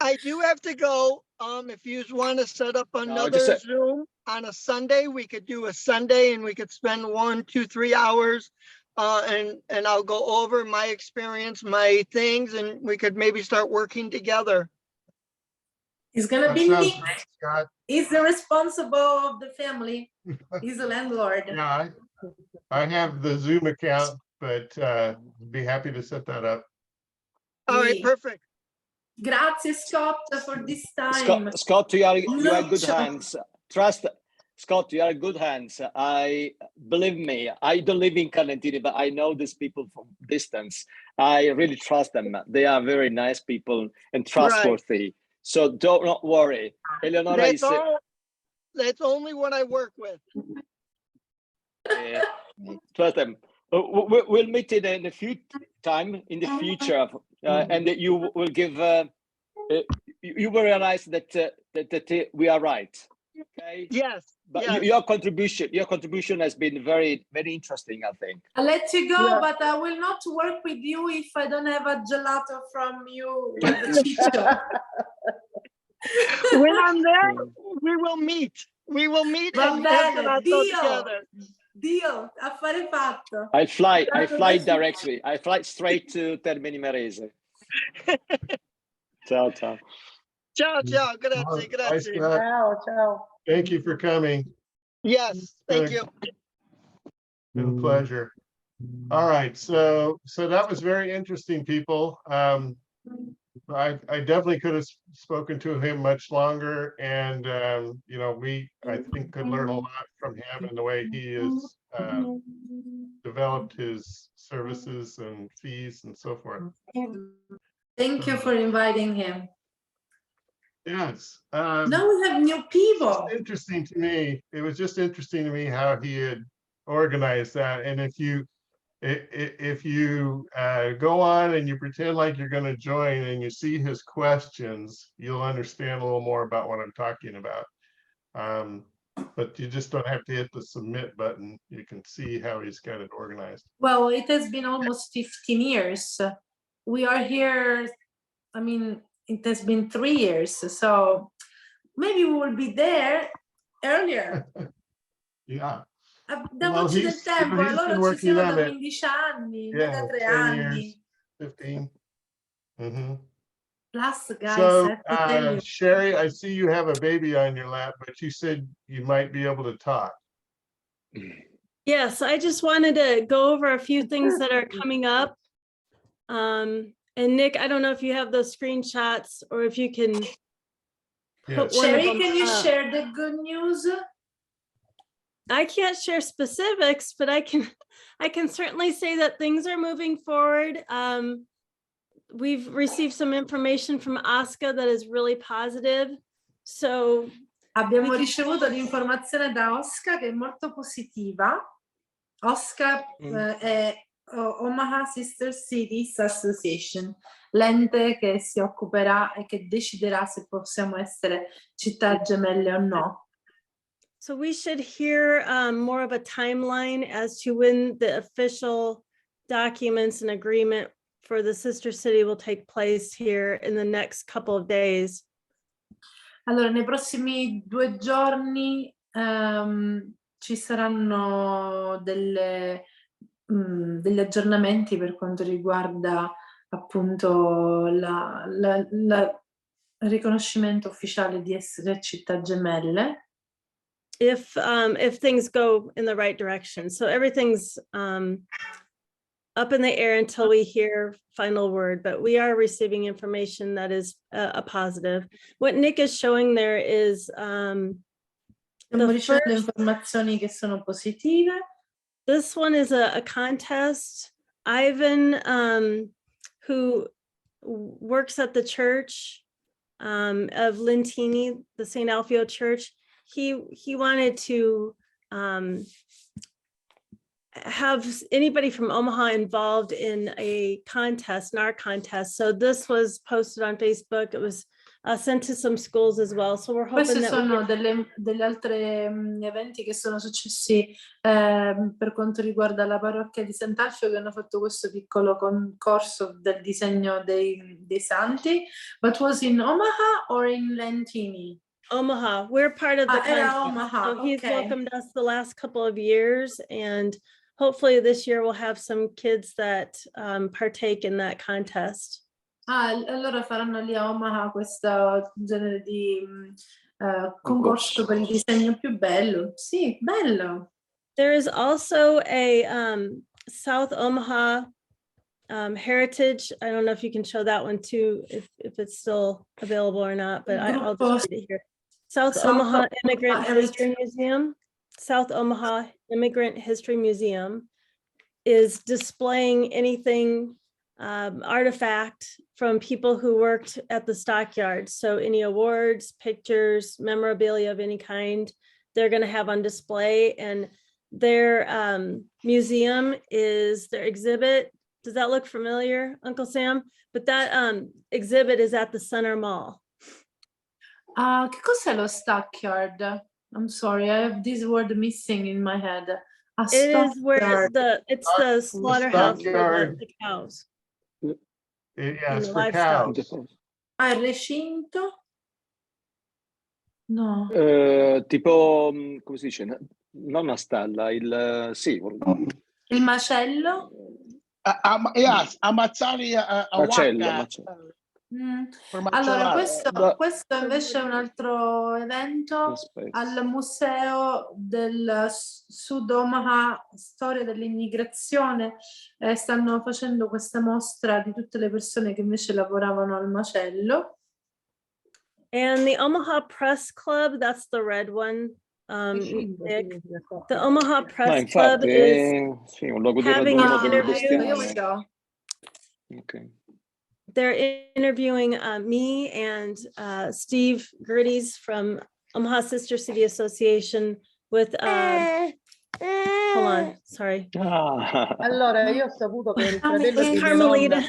I do have to go. If you want to set up another just Zoom on a Sunday, we could do a Sunday and we could spend 1, 2, 3 hours. And I'll go over my experience, my things, and we could maybe start working together. It's gonna That be sounds Nick. great, Scott. He's the responsible of the family. He's the landlord. Yeah, I have the Zoom account, but be happy to set that up. All right, Sì. perfect. Grazie Scott for this time. Scott, you are in good Nuccio. hands. Trust, Scott, you are in good hands. Believe me, I don't live in Carlentini, but I know these people from distance. I really trust them. They are very nice people and trustworthy. So don't worry. Eleonora That's only what I work with. Trust them. We'll meet in a few time in the future, and you will give. You will realize that we are right. Okay. Yes. But yes. your contribution has been very, very interesting, I think. I'll let you go, but I will not work with you if I don't have a gelato from you with the ciccio. When I'm there, we will meet. We will meet Va and have gelato bene, together. Dio, affare fatto. I fly directly. I fly straight to Termini Imerese. Ciao, ciao. Ciao, ciao. Grazie, Bye, grazie. Scott. Ciao, ciao. Thank you for coming. Yes, thank you. Been a pleasure. All right, so that was very interesting, people. I definitely could have spoken to him much longer, and you know, I think could learn a lot from him and the way he has developed his services and fees and so forth. Thank you for inviting him. Yes. Now we have new people. Interesting to me. It was just interesting to me how he had organized that. And if you go on and you pretend like you're going to join and you see his questions, you'll understand a little more about what I'm talking about. But you just don't have to hit the submit button. You can see how he's got it organized. Well, it has been almost 15 years. We are here, I mean, it has been 3 years, so maybe we will be there earlier. Yeah. Damoci del tempo, loro ci siamo da 15 anni, Yeah, da 3 10 anni. years, 15. Mm-hmm. Plus, guys, So, I have to tell you. Sherry, I see you have a baby on your lap, but you said you might be able to talk. Yes, I just wanted to go over a few things that are coming up. And Nick, I don't know if you have those screenshots or if you can put one of Sherry, them can you up. share the good news? I can't share specifics, but I can certainly say that things are moving forward. we've received some information from Oscar that is really positive. So Abbiamo ricevuto l'informazione da Oscar che è molto positiva. Oscar è Omaha Sister Cities Association, l'ente che si occuperà e che deciderà se possiamo essere città gemelle o no. So we should hear more of a timeline as to when the official documents and agreement for the sister city will take place here in the next couple of days. Allora, nei prossimi 2 giorni ci saranno degli aggiornamenti per quanto riguarda appunto il riconoscimento ufficiale di essere città gemelle. If things go in the right direction. So everything's up in the air until we hear final word, but we are receiving information that is a positive. What Nick is showing there is Stiamo ricevendo informazioni che sono positive. This one is a contest. Ivan, who works at the church of Lentini, the St. Alfio Church, he wanted to have anybody from Omaha involved in a contest, in our contest. So this was posted on Facebook. It was sent to some schools as well. So we're hoping Questi that sono degli altri eventi che sono successi per quanto riguarda la parrocchia di Sant'Alfio, che hanno fatto questo piccolo concorso del disegno dei santi. But was in Omaha or in Lentini? Omaha, we're part of the Era contest. Omaha, So he's okay. welcomed us the last couple of years, and hopefully this year we'll have some kids that partake in that contest. Allora faranno lì a Omaha questo genere di concorso per il disegno più bello. Sì, bello. There is also a South Omaha Heritage. I don't know if you can show that one too, if it's still available or not, but I'll just read it here. South Omaha Immigrant History Museum. South Omaha Immigrant History Museum is displaying anything artifact from people who worked at the stockyards. So any awards, pictures, memorabilia of any kind, they're going to have on display. And their museum is their exhibit. Does that look familiar, Uncle Sam? But that exhibit is at the Center Mall. Che cos'è lo stockyard? I'm sorry, I have this word missing in my head. It is where it's the slaughterhouse for the cows. Yeah, it's the for livestock. cows. Il recinto? No. Tipo, come si dice? Non una stalla, sì. Il macello? Yes, ammazzare a Macello. Allora, questo invece è un altro evento al Museo del Sud Omaha, Storia dell'immigrazione. Stanno facendo questa mostra di tutte le persone che invece lavoravano al macello. And the Omaha Press Club, that's the red one. Nick. The Omaha Press Club is having an interview. Okay. They're interviewing me and Steve Gerdes from Omaha Sister City Association with, hold on, sorry. Allora, io ho saputo che il fratello di mia nonna.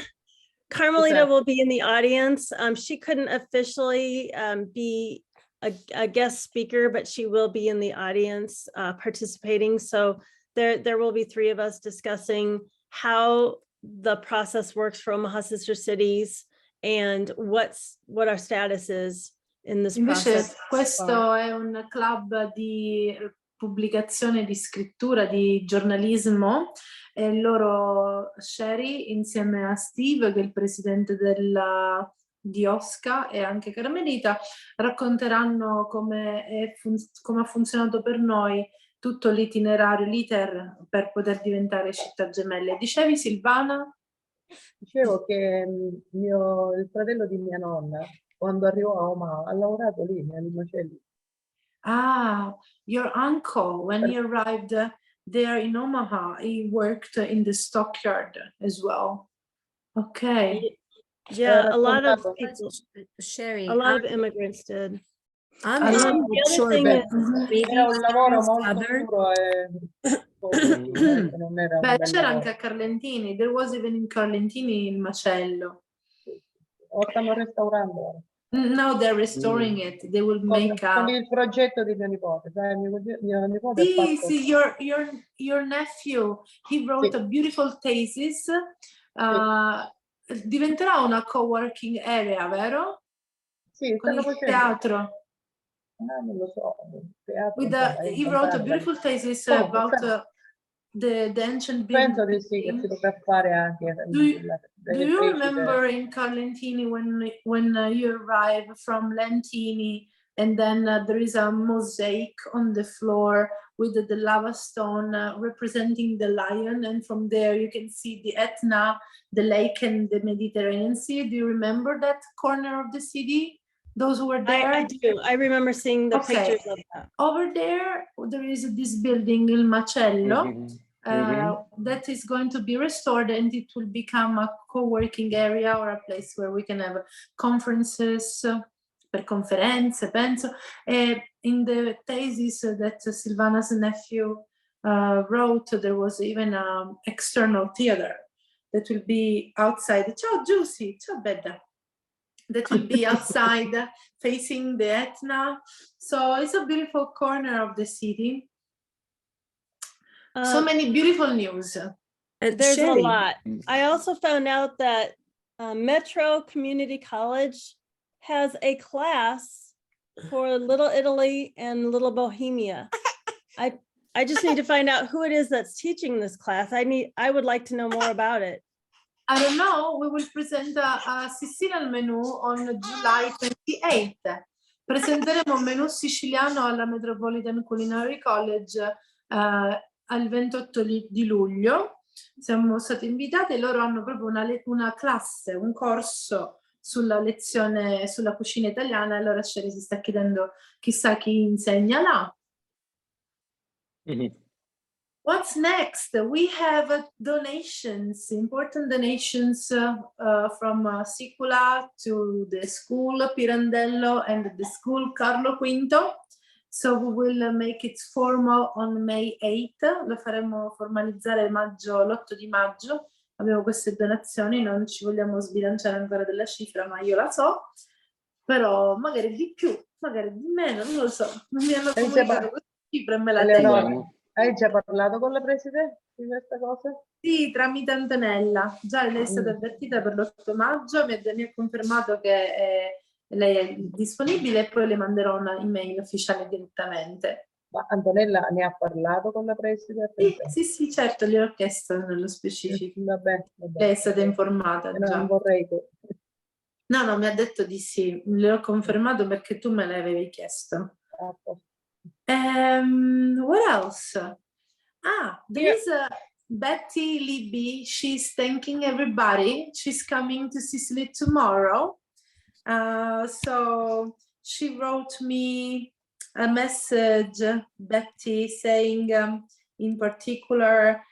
Carmelita will be in the audience. She couldn't officially be a guest speaker, but she will be in the audience participating. So there will be 3 of us discussing how the process works for Omaha Sister Cities and what our status is in this process. Questo è un club di pubblicazione, di scrittura, di giornalismo, e loro Sherry insieme a Steve, che è il presidente di Oscar, e anche Carmelita racconteranno come ha funzionato per noi tutto l'itinerario, l'iter per poter diventare città gemelle. Dicevi, Silvana? Dicevo che il fratello di mia nonna, quando arrivò a Omaha, ha lavorato lì nei macelli. Your uncle, when he arrived there in Omaha, he worked in the stockyard as well. Okay. Yeah, a lot of raccontato. people, Sherry, a lot of immigrants did. I'm Um, not the other sure, thing but is, maybe Era un lavoro Sarah's molto other. duro e costoso, non era un Beh, bel c'era lavoro. anche a Carlentini, there was even in Carlentini il macello. Lo stanno restaurando ora. Now they're restoring it, they will make Con a... il progetto di mio nipote, sai, mio nipote ha Sì, fatto sì, your nephew, he wrote a beautiful thesis. Diventerà una co-working area, vero? Sì, Con stanno il facendo. teatro. Non lo so. Teatro, With insomma, he wrote a incontrarli. beautiful thesis Comunque, about the ancient penso di sì che si building. dovrà fare anche Do you delle remember in Carlentini when you arrive from Lentini and then there is a mosaic on the floor with the lava stone representing the lion, and from there you can see the Etna, the lake, and the Mediterranean Sea? Do you remember that corner of the city? Those who were there? I do. I remember seeing the Okay. pictures of that. Over there is this building, Il Macello, that is going to be restored, and it will become a co-working area or a place where we can have conferences, per conferenze, penso. In the thesis that Silvana's nephew wrote, there was even an external theater that will be outside. Ciao Giusy, ciao Bedda. That will be outside facing the Etna. So it's a beautiful corner of the city. So many beautiful news. There's Sherry. a lot. I also found out that Metro Community College has a class for Little Italy and Little Bohemia. I just need to find out who it is that's teaching this class. I would like to know more about it. I don't know. We will present a Sicilian menu on July 28th. Presenteremo un menù siciliano alla Metropolitan Culinary College al 28 di luglio. Siamo stati invitati e loro hanno proprio una classe, un corso sulla lezione sulla cucina italiana. E allora Sherry si sta chiedendo chissà chi insegna là. What's next? We have donations, important donations from Sicula to the school Pirandello and the school Carlo V. So we will make it formal on May 8th. Lo faremo formalizzare l'8 di maggio. Abbiamo queste donazioni, non ci vogliamo sbilanciare ancora della cifra, ma io la so. Però magari di più, magari di meno, non lo so. Non mi hanno comunicato queste cifre e me la tengo. Hai già parlato con la Presidente di questa cosa? Sì, tramite Antonella. Già lei è stata avvertita per l'8 maggio, mi ha confermato che lei è disponibile e poi le manderò una email ufficiale direttamente. Ma Antonella ne ha parlato con la Presidente? Sì, certo, gli ho chiesto nello specifico. Vabbè. Lei è stata informata già. Non vorrei che... No, mi ha detto di sì, le ho confermato perché tu me l'avevi chiesto. What else? There is Betty Libby. She's thanking everybody. She's coming to Sicily tomorrow. So she wrote me a message, Betty, saying in particular,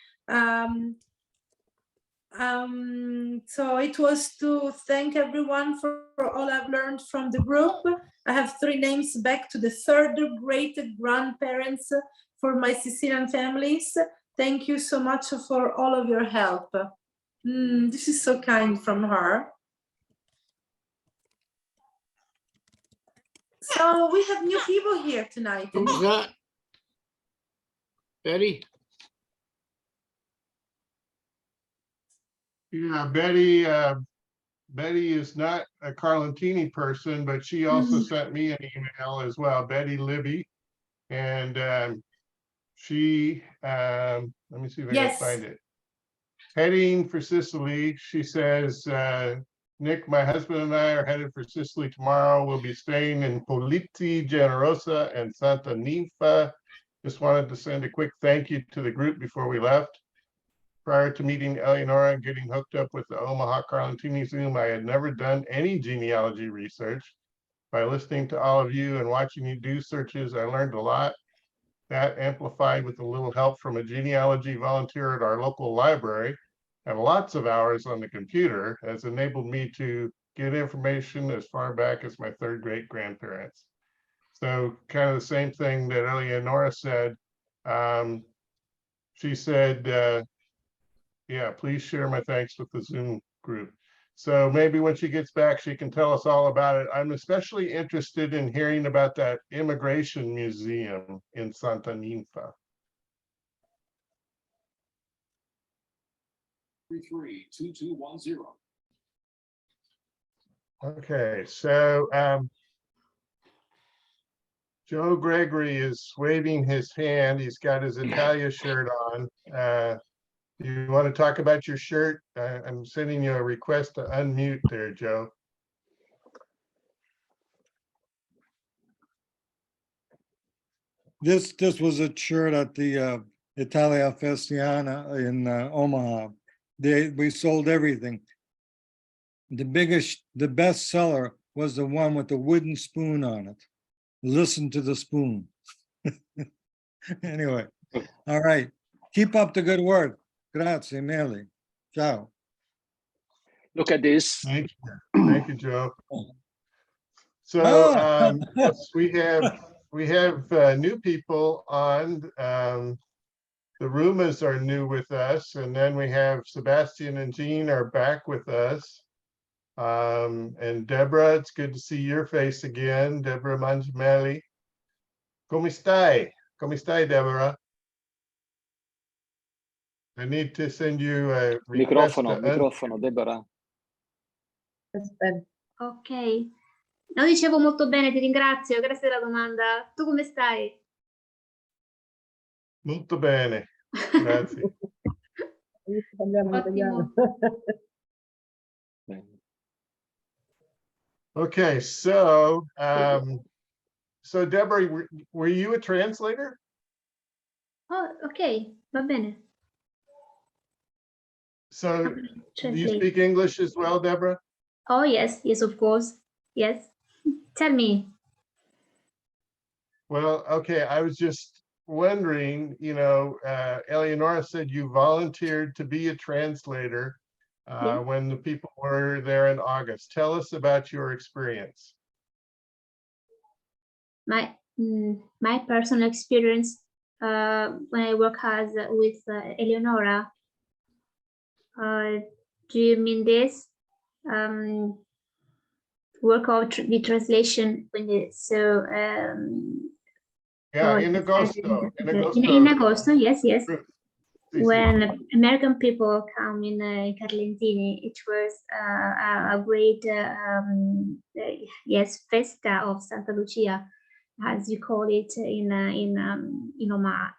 so it was to thank everyone for all I've learned from the group. I have 3 names back to the 3rd great grandparents for my Sicilian families. Thank you so much for all of your help. This is so kind from her. So we have new people here tonight. Who's that? Betty? Yeah, Betty is not a Carlentini person, but she also sent me an email as well, Betty Libby. And she, let me see if I can find it. Heading for Sicily, she says, Nick, my husband and I are headed for Sicily tomorrow. We'll be staying in Politi, Generosa, and Santa Ninfa. Just wanted to send a quick thank you to the group before we left. Prior to meeting Eleonora and getting hooked up with the Omaha Carlentini Zoom, I had never done any genealogy research. By listening to all of you and watching you do searches, I learned a lot. That amplified with a little help from a genealogy volunteer at our local library and lots of hours on the computer has enabled me to get information as far back as my third great grandparents. So kind of the same thing that Eleonora said. She said, yeah, please share my thanks with the Zoom group. So maybe when she gets back, she can tell us all about it. I'm especially interested in hearing about that immigration museum in Santa Ninfa. 332210. Okay, so Joe Gregory is waving his hand. He's got his Italia shirt on. You want to talk about your shirt? I'm sending you a request to unmute there, Joe. This was a shirt at the Italia Festiana in Omaha. We sold everything. The best seller was the one with the wooden spoon on it. Listen to the spoon. Anyway, all right. Keep up the good work. Grazie mille. Ciao. Look at this. Thank you, Joe. So yes, we have new people on. The Rumas are new with us, and then we have Sebastian and Jean are back with us. And Deborah, it's good to see your face again. Deborah Mangiamelli. Come stai? Come stai, Deborah? I need to send you a request. Microfono, Deborah. Aspetta. Ok, no, dicevo molto bene, ti ringrazio, grazie della domanda. Tu come stai? Molto bene, grazie. Parliamo in italiano. Okay, so so Deborah, were you a translator? Oh, ok, va bene. So do you speak English as well, Deborah? Oh, yes, yes, of course. Yes. Tell me. Well, okay, I was just wondering, you know, Eleonora said you volunteered to be a translator when the people were there in August. Tell us about your experience. My personal experience when I work with Eleonora. Do you mean this? Work of the translation when yeah, in agosto. In agosto, yes. When American people come in Carlentini, it was a great festa of Santa Lucia, as you call it in Omaha,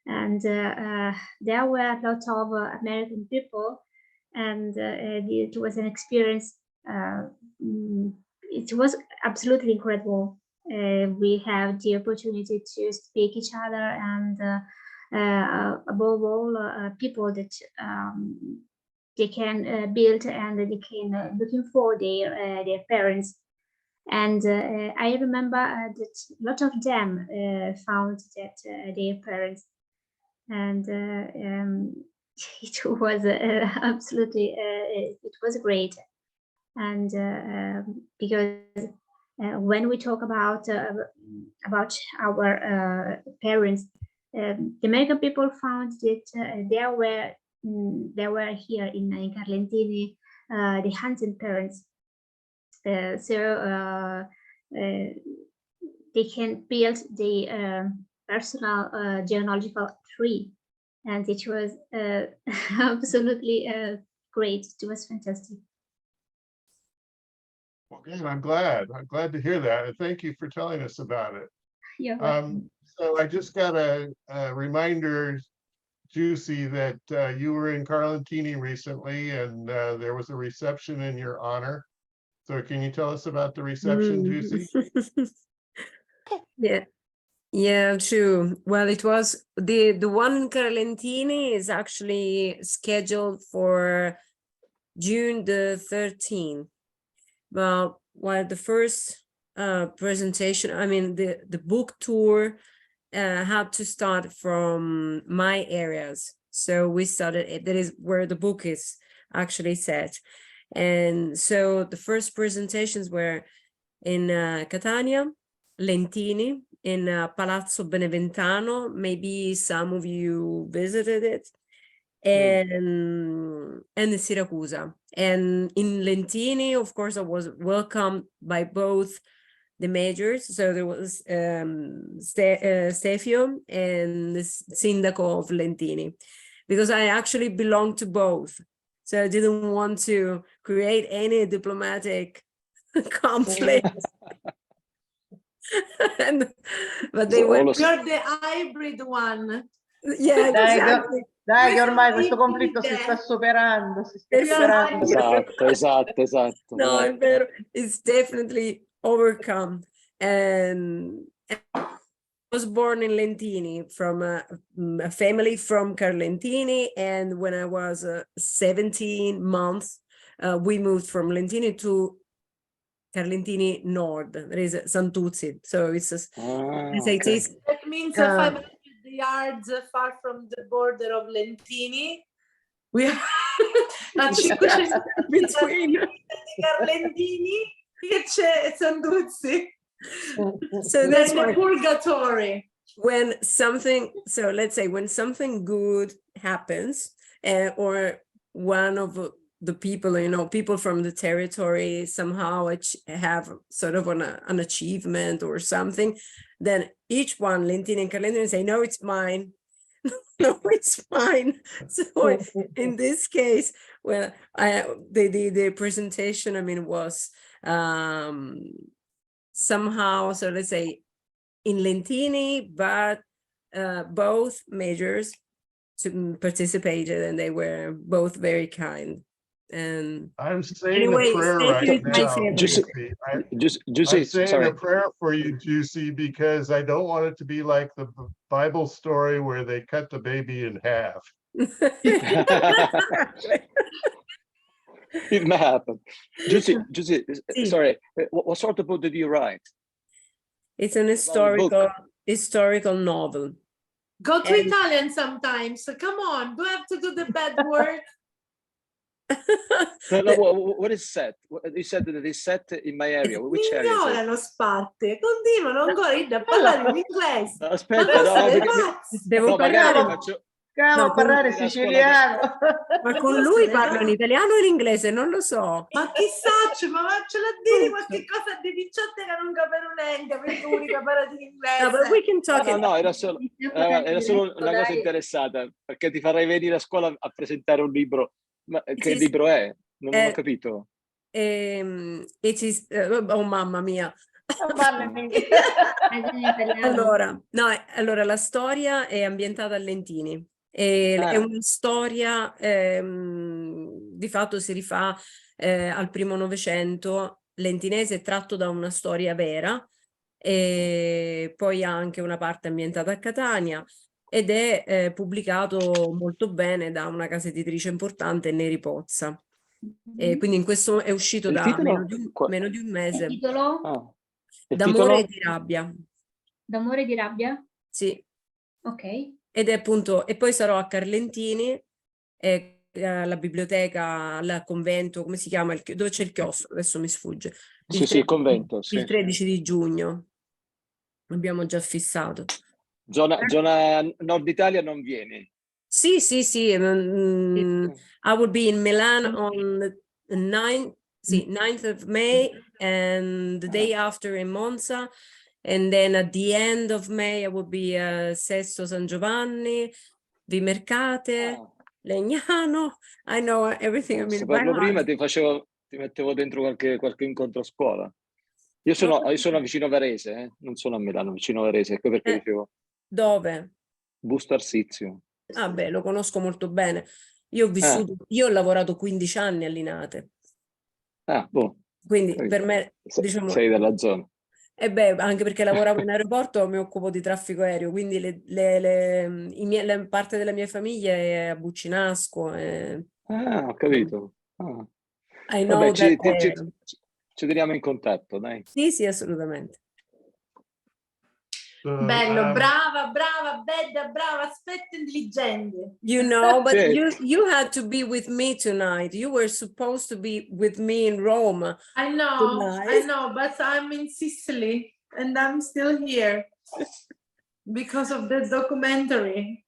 and there were a lot of American people, and it was an experience. It was absolutely incredible. We have the opportunity to speak each other, and above all, people that they can build and they can looking for their parents. And I remember that a lot of them found that their parents, and it was absolutely it was great. And because when we talk about our parents, the American people found that there were here in Carlentini the hunting parents, so they can build the personal genealogical tree, and it was absolutely great. It was fantastic. Well, good. I'm glad to hear that. And thank you for telling us about it. Yeah. So I just got a reminder, Juicy, that you were in Carlentini recently, and there was a reception in your honor. So can you tell us about the reception, Juicy? Yeah, true. Well, it was the one in Carlentini is actually scheduled for June the 13th. Well, while the first presentation, I mean, the book tour had to start from my areas. So we studied it. That is where the book is actually set. And so the first presentations were in Catania, Lentini, in Palazzo Beneventano. Maybe some of you visited it. And in Siracusa. And in Lentini, of course, I was welcomed by both the majors. So there was Stefio and the Sindaco of Lentini, because I actually belong to both. So I didn't want to create any diplomatic conflict. But they were. You're the hybrid one. Yeah, exactly. Dai, che ormai questo conflitto si sta superando, si sta superando. Esatto. No, è vero. It's definitely overcome. And I was born in Lentini from a family from Carlentini. And when I was 17 months, we moved from Lentini to Carlentini Nord. There is Santuzzi. So it's it is. That means 500 yards far from the border of Lentini. We are a 500 between Carlentini e c'è Santuzzi. So that's the why purgatory. when something, so let's say when something good happens, or one of the people, people from the territory somehow have sort of an achievement or something, then each one, Lentini and Carlentini, say, no, it's mine. No, it's mine. So in this case, well, the presentation, was somehow, so let's say in Lentini, but both majors participated, and they were both very kind. And I'm saying anyway, a prayer Stefio right is my now. favorite. I'm saying a prayer for you, Juicy, because I don't want it to be like the Bible story where they cut the baby in half. It may happen. Giusy, sorry, what sort of book did you write? It's an historical novel. Go to Italian sometimes. Come on, do I have to do the bad work? No, what is set? You said that it is set in my area. Which area is it? Ignorano Sparte, continuano ancora a parlare in inglese. Aspetta, devo parlare. Cavolo, parlare siciliano. Ma con lui parlo in italiano o in inglese? Non lo so. Ma chissà, ma ce l'ha dire qualche cosa di picciotte che non capiamo niente, per cui che parla in inglese. No, but we can talk No, era solo una cosa interessata, perché ti farei venire a scuola a presentare un libro. Ma che libro è? Non ho capito. It is, oh mamma mia. Allora, la storia è ambientata a Lentini. È una storia, di fatto si rifà al primo Novecento, lentinese, tratto da una storia vera, e poi ha anche una parte ambientata a Catania, ed è pubblicato molto bene da una casa editrice importante, Neri Pozza. E quindi in questo è uscito da meno di un mese. Il titolo? D'amore di rabbia. D'amore di rabbia? Sì. Ok. Ed è appunto, e poi sarò a Carlentini, alla biblioteca, al convento, come si chiama? Dove c'è il chiosco? Adesso mi sfugge. Il convento. Il 13 di giugno. Abbiamo già fissato. Zona Nord Italia non vieni? Sì. I will be in Milan on the 9th of May, and the day after in Monza. And then at the end of May, I will be Sesto San Giovanni, Vimercate, Legnano. I know everything. Saperlo prima ti mettevo dentro qualche incontro a scuola. Io sono vicino a Varese, non sono a Milano, vicino a Varese, ecco perché dicevo. Dove? Busto Arsizio. Ah beh, lo conosco molto bene. Io ho lavorato 15 anni a Linate. Ah, boh. Quindi per me, diciamo, sei della zona. E beh, anche perché lavoravo in aeroporto, mi occupo di traffico aereo, quindi la parte della mia famiglia è a Buccinasco. Ho capito. I know Vabbè, that, ci teniamo in contatto, dai. Sì, assolutamente. Bello, um, brava, brava, bella, brava, aspetta intelligente. You know, but Yeah. you had to be with me tonight. You were supposed to be with me in Rome. I know, Tonight. but I'm in Sicily and I'm still here because of the documentary.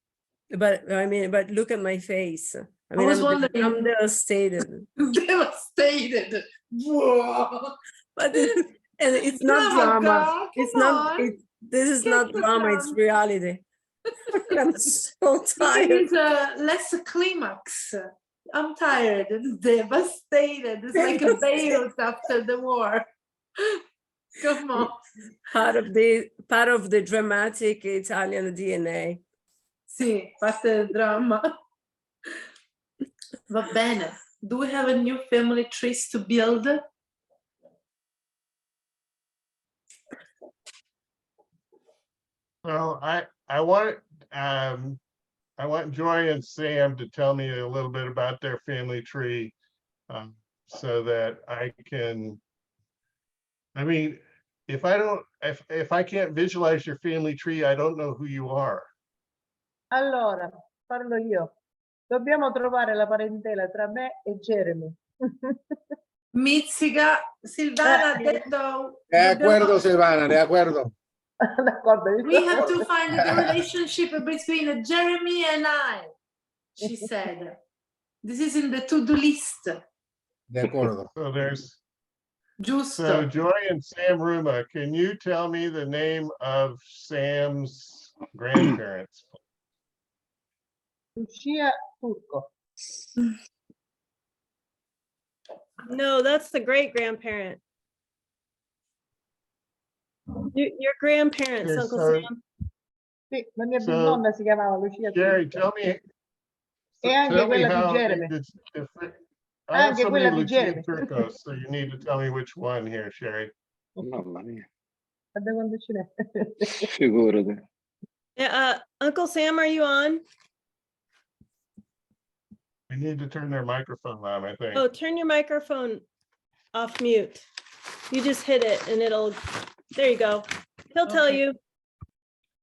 But I mean, but look at my face. I I mean, was I'm wondering. devastated. Devastated. Whoa. But and it's not Bravo, drama. girl, It's come not. on. This is not Get drama. It's some. reality. I'm so The thing tired. is, less climax. I'm tired, devastated. It's like a Beirut after the war. Come on. Part of the dramatic Italian DNA. Sì, parte del dramma. Va bene. Do we have a new family trees to build? well, I want Joy and Sam to tell me a little bit about their family tree, so that I can. I mean, if I can't visualize your family tree, I don't know who you are. Allora, parlo io. Dobbiamo trovare la parentela tra me e Jeremy. Mizzica, Silvana ha detto. De acuerdo, dobbiamo- Silvana, de acuerdo. D'accordo, We have to find the relationship between Jeremy and I, she said. This is in the to-do list. De acuerdo. So there's Giusto. so Joy and Sam Ruma, can you tell me the name of Sam's grandparents? Lucia Turco. No, that's the great grandparent. Your grandparents, Okay, Uncle so- Sam. Sì, la mia So, bisnonna si chiamava Lucia Jerry, Turco. tell me. E anche tell me quella di how Jeremy. it's different. I have Anche so many quella di Lucia Jeremy. Turcos, so you need to tell me which one here, Sherry. Mamma mia, Guarda quando ce n'è. figurati. Yeah, Uncle Sam, are you on? We need to turn their microphone on, I think. Oh, turn your microphone off mute. You just hit it and there you go. He'll tell Okay. you.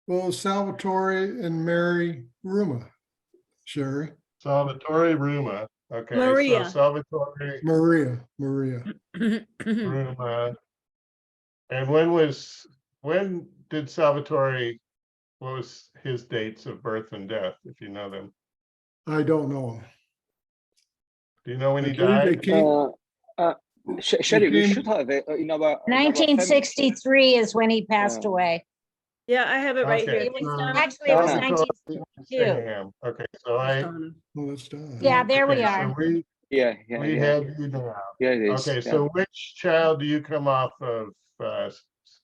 Well, Salvatore and Mary Ruma, Sherry, Salvatore Ruma. Okay, Maria. so Salvatore Maria. Ruma. And when did Salvatore, what was his dates of birth and death, if you know them? I don't know. Do you know when he I believe they died? came- Sherry, we came- should have in our family- 1963 is when he passed away. Yeah, I have it right Okay, here. It was, so actually, it was Donna. 1962. Sam. Okay, so Oh, that's done. Yeah, there we okay, are. so we Yeah, we yeah. have you now. Yeah, it is. Okay, yeah. so which child do you come off of,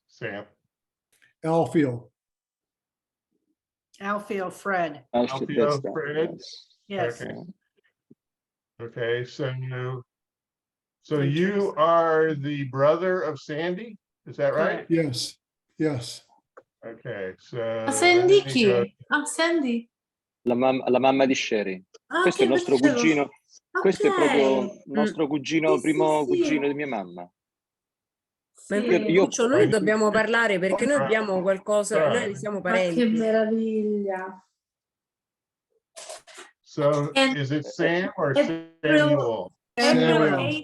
Sam? Alfield. Alfio Fred. Alfio, Alfio that's that, Fred? Yes. Okay. Okay, so And you Teresa. are the brother of Sandy, is that right? Correct. Yes. Okay, so. Sandy let me chi? go- Sandy. La mamma di Sherry. Ah, Questo è il che nostro bello. cugino. Questo è proprio il Ok. nostro cugino, Sì, primo sì, sì. cugino di mia mamma. Ma Sì. Lucio, noi dobbiamo parlare perché noi abbiamo qualcosa, noi siamo Ma che parenti. meraviglia. So And- is it Sam or April- Samuel? Samuel.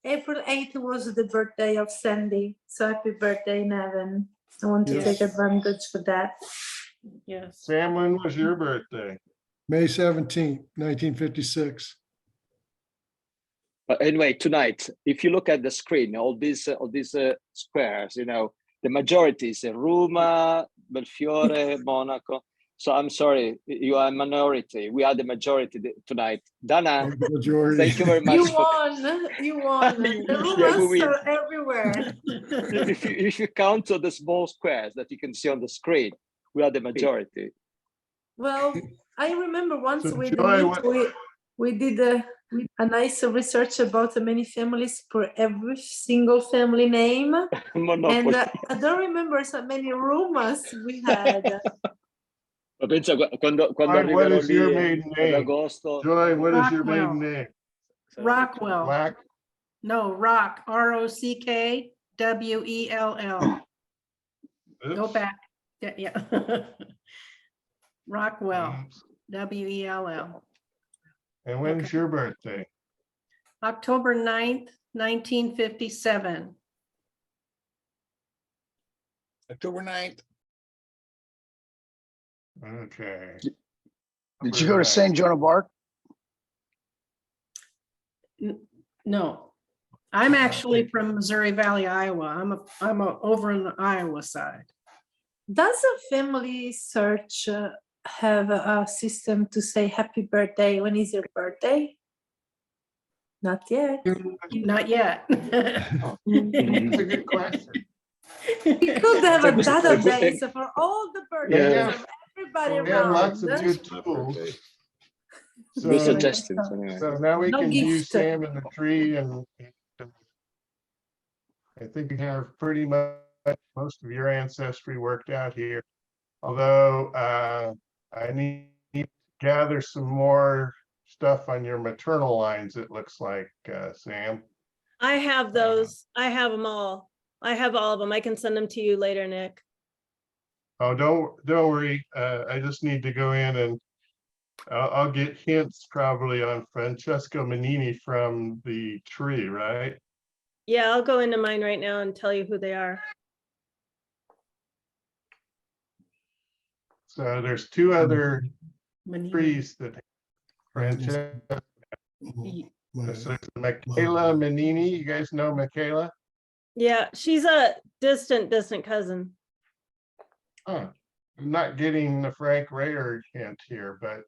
April 8th was the birthday of Sandy. So happy birthday in heaven. I want to Yes. take advantage for that. Yes. Sam, when was your birthday? May 17th, 1956. But anyway, tonight, if you look at the screen, all these squares, the majority is Roma, Belfiore, Monaco. So I'm sorry, you are a minority. We are the majority tonight. Dana, Majority. thank you very much. You won. You won. The Yeah, rumors we win. are everywhere. If you count the small squares that you can see on the screen, we are the majority. Well, I remember once So with Joy, we did a nice research about the many families for every single family name. And I don't remember so many rumors we had. Ma pensa quando What arriverò is your lì maiden ad name? agosto. Joy, what is your Rockwell. maiden name? Rockwell. Black? No, Rock. ROCKWELL. Go Oops. back. Yeah. Rockwell, W-E-L-L. And when's your birthday? October 9th, 1957. October 9th. Okay. Did you go to St. Joan of Arc? No, I'm actually from Missouri Valley, Iowa. I'm over on the Iowa side. Does a family search have a system to say happy birthday? When is your birthday? Not yet. Not yet. That's a good question. We could have a It's a good- database for all the birthdays Yeah. of everybody We have lots of around. good tools. Good So, suggestions. Anyway. so now we No can view gift. Sam in the tree, and I think we have pretty much most of your ancestry worked out here. Although I need to gather some more stuff on your maternal lines, it looks like, Sam. I have those. I have them all. I have all of them. I can send them to you later, Nick. Oh, don't worry. I just need to go in and I'll get hints probably on Francesco Manini from the tree, right? Yeah, I'll go into mine right now and tell you who they are. So there's two other Manini. trees that Francesco, My- so Michaela Manini. You guys know Michaela? Yeah, she's a distant cousin. Huh. I'm not getting the Frank Rayer hint here, but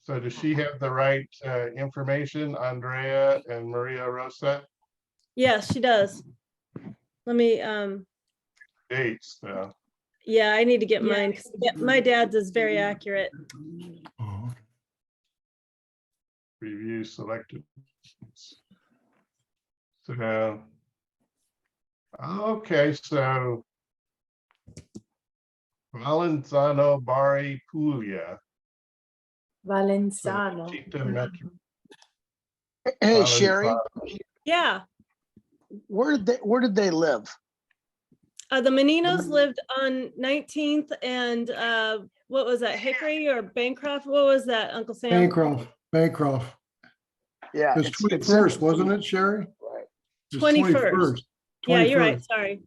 so does she have the right information, Andrea and Maria Rosa? Yes, she does. Let me, Dates, though. yeah, I need to get mine. 'Cause my dad's is very accurate. Oh, Review selected. So, okay, so Valenzano Bari Puglia. Valenzano. Città Metro- Hey, Sherry, Yeah, where did they live? the Meninos lived on 19th and what was that, Hickory or Bancroft? What was that, Uncle Sam? Bancroft. Yeah. It's 21st, wasn't it, Sherry? Right. It's 21st. Yeah, you're right, 21st. sorry.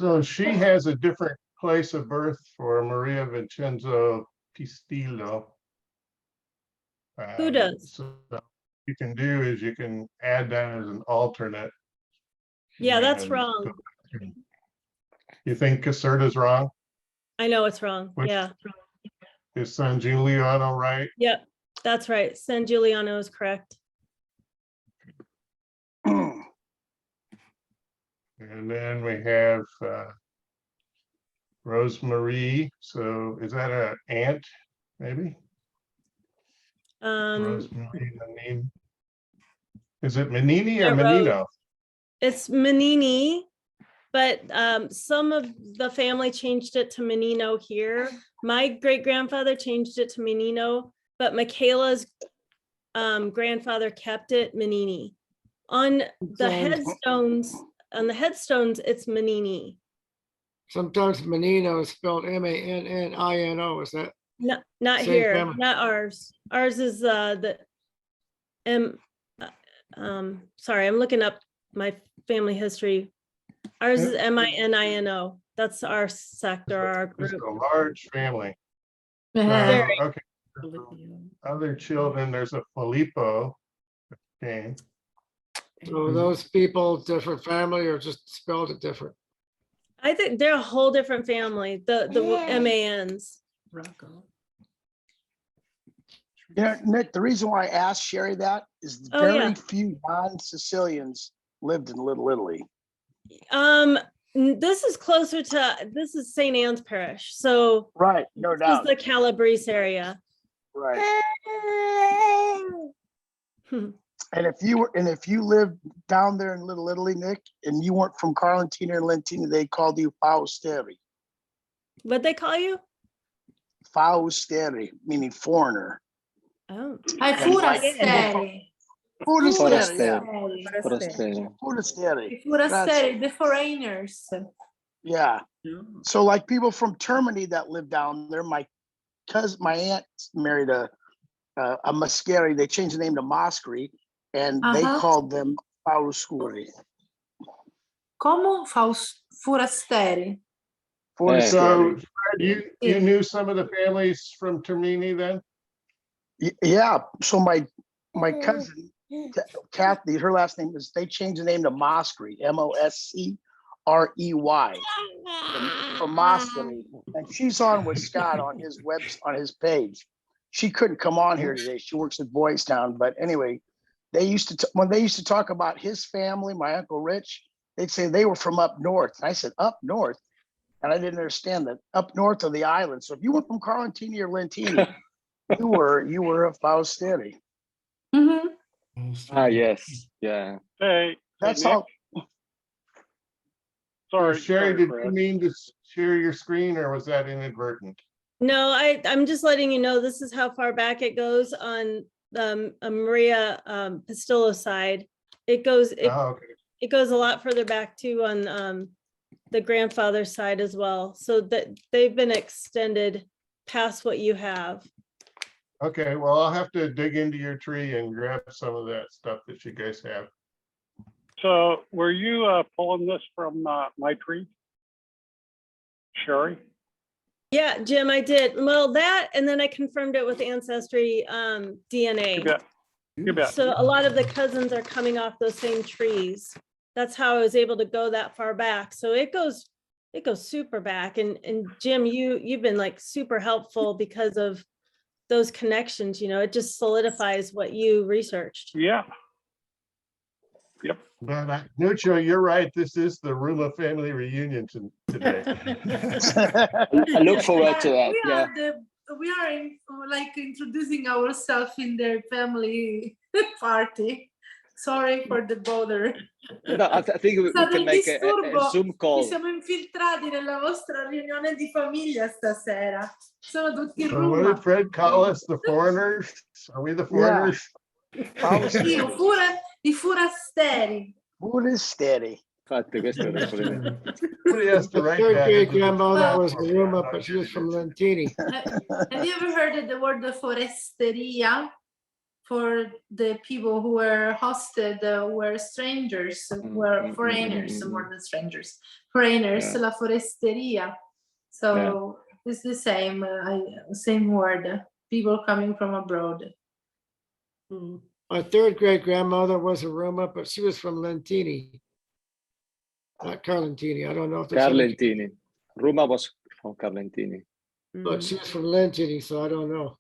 So she has a different place of birth for Maria Vincenzo Pistillo. Who does? So what you can do is you can add that as an alternate. Yeah, that's and wrong. go- You think Caserta's wrong? I know it's wrong. Which- Yeah, Is San Giuliano right? yep, that's right. San Giuliano is correct. And then we have Rosemary. So is that a aunt, maybe? Rosemary Menini. Is it Menini or Yeah, Rose. Menino? It's Menini, but some of the family changed it to Menino here. My great grandfather changed it to Menino, but Michaela's grandfather kept it Menini. On the headstones, it's Menini. Sometimes Menino is spelled M-A-N-N-I-N-O. Is that? No, not Same here, family. not ours. Ours is the sorry, I'm looking up my family history. Ours is M-I-N-I-N-O. That's our sector, our It's group. a large family. Very. Okay. Other children, there's a Filippo. Okay. So those people, different family or just spelled it different? I think they're a whole different family, the MANs. Rocco. Yeah, Nick, the reason why I asked Sherry that is Oh, very yeah. few non-Sicilians lived in Little Italy. This is closer to, this is St. Anne's Parish, so Right, no this is doubt. the Calabrese area. Right. And if you lived down there in Little Italy, Nick, and you weren't from Carlentini11, they called you Fausteri. What'd they call you? Fausteri, meaning foreigner. Oh. Ai forasteri. Forasteri, yeah. Forasteri. Forasteri. I forasteri, the foreigners. Yeah. So like people from Termini that live down there, my aunt married a Mascari. They changed the name to Moscari, and they called them Fauscuri. Como Forasteri. So you knew some of the families from Termini then? Yeah. So my cousin Kathy, her last name is, they changed the name to Moscary, Moscrey, from Moscary, and she's on with Scott on his page. She couldn't come on here today. She works at Boys Town, but anyway, when they used to talk about his family, my Uncle Rich, they'd say they were from up north. And I said, up north? And I didn't understand that, up north of the island. So if you were from Carlentini or Lentini, you were a Fausteri. Yes, yeah. Hey, That's Nick? all. Sorry, Sherry, did Chris. you mean to share your screen or was that inadvertent? No, I'm just letting you know, this is how far back it goes on Maria Pastillo side. It goes it goes a lot further back too on the grandfather's side as well. So that they've been extended past what you have. Okay, well, I'll have to dig into your tree and grab some of that stuff that you guys have. So were you pulling this from my tree? Sherry? Yeah, Jim, I did. Well, that, and then I confirmed it with Ancestry DNA. You bet. You bet. So a lot of the cousins are coming off those same trees. That's how I was able to go that far back. So it goes super back. And Jim, you've been like super helpful because of those connections, you know, it just solidifies what you researched. Yeah. Yep. But Nuccio, you're right. This is the Ruma family reunion today. I look forward to that. Yeah. We are like introducing ourselves in their family party. Sorry for the bother. No, I think we can make a Zoom Ci call. siamo infiltrati nella vostra riunione di famiglia stasera. Sono tutti in So what Roma. did Fred call us? The foreigners? Are we the foreigners? Io, i forasteri. Forasteri. Infatti, questo era il problema. Somebody has to My write third that great into the- grandmother was the Ruma, but she was from Lentini. Have you ever heard of the word foresteria? For the people who were hosted, were strangers, were foreigners, more than strangers. Foreigners, la foresteria. So it's the same, same word. People coming from abroad. My third great grandmother was a Roma, but she was from Lentini. Not Carlentini. I don't know if there's any- Carlentini. Ruma was from Carlentini. But she was from Lentini, so I don't know.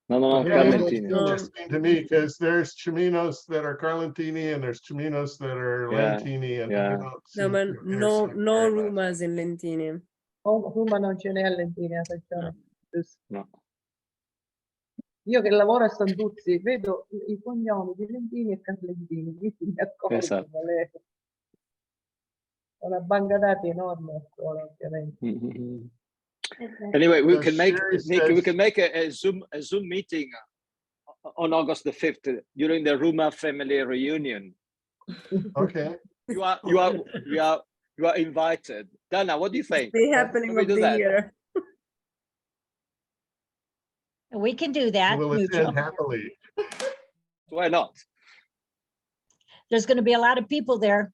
No, Yeah, it's Carlentini. interesting to me because there's Chiminos that are Carlentini and there's Chiminos that are Yeah, Lentini, and yeah. you don't No, seem but to no intersect very much. Rumas in Lentini. Oh, Roma non ce n'è a Lentini, attenzione. No. Io che lavoro a Santuzzi vedo i cognomi di Lentini e Carlentini, quindi mi accorgo Esatto. una banca dati enorme a scuola, ovviamente. Anyway, we So can make Sherry Nick, we says- can make a Zoom meeting on August the 5th during the Ruma family reunion. Okay. You are invited. Dana, what do you think? The happening Can we of do the that? year. We can do that. Will Mucho. attend happily. Why not? There's going to be a lot of people there.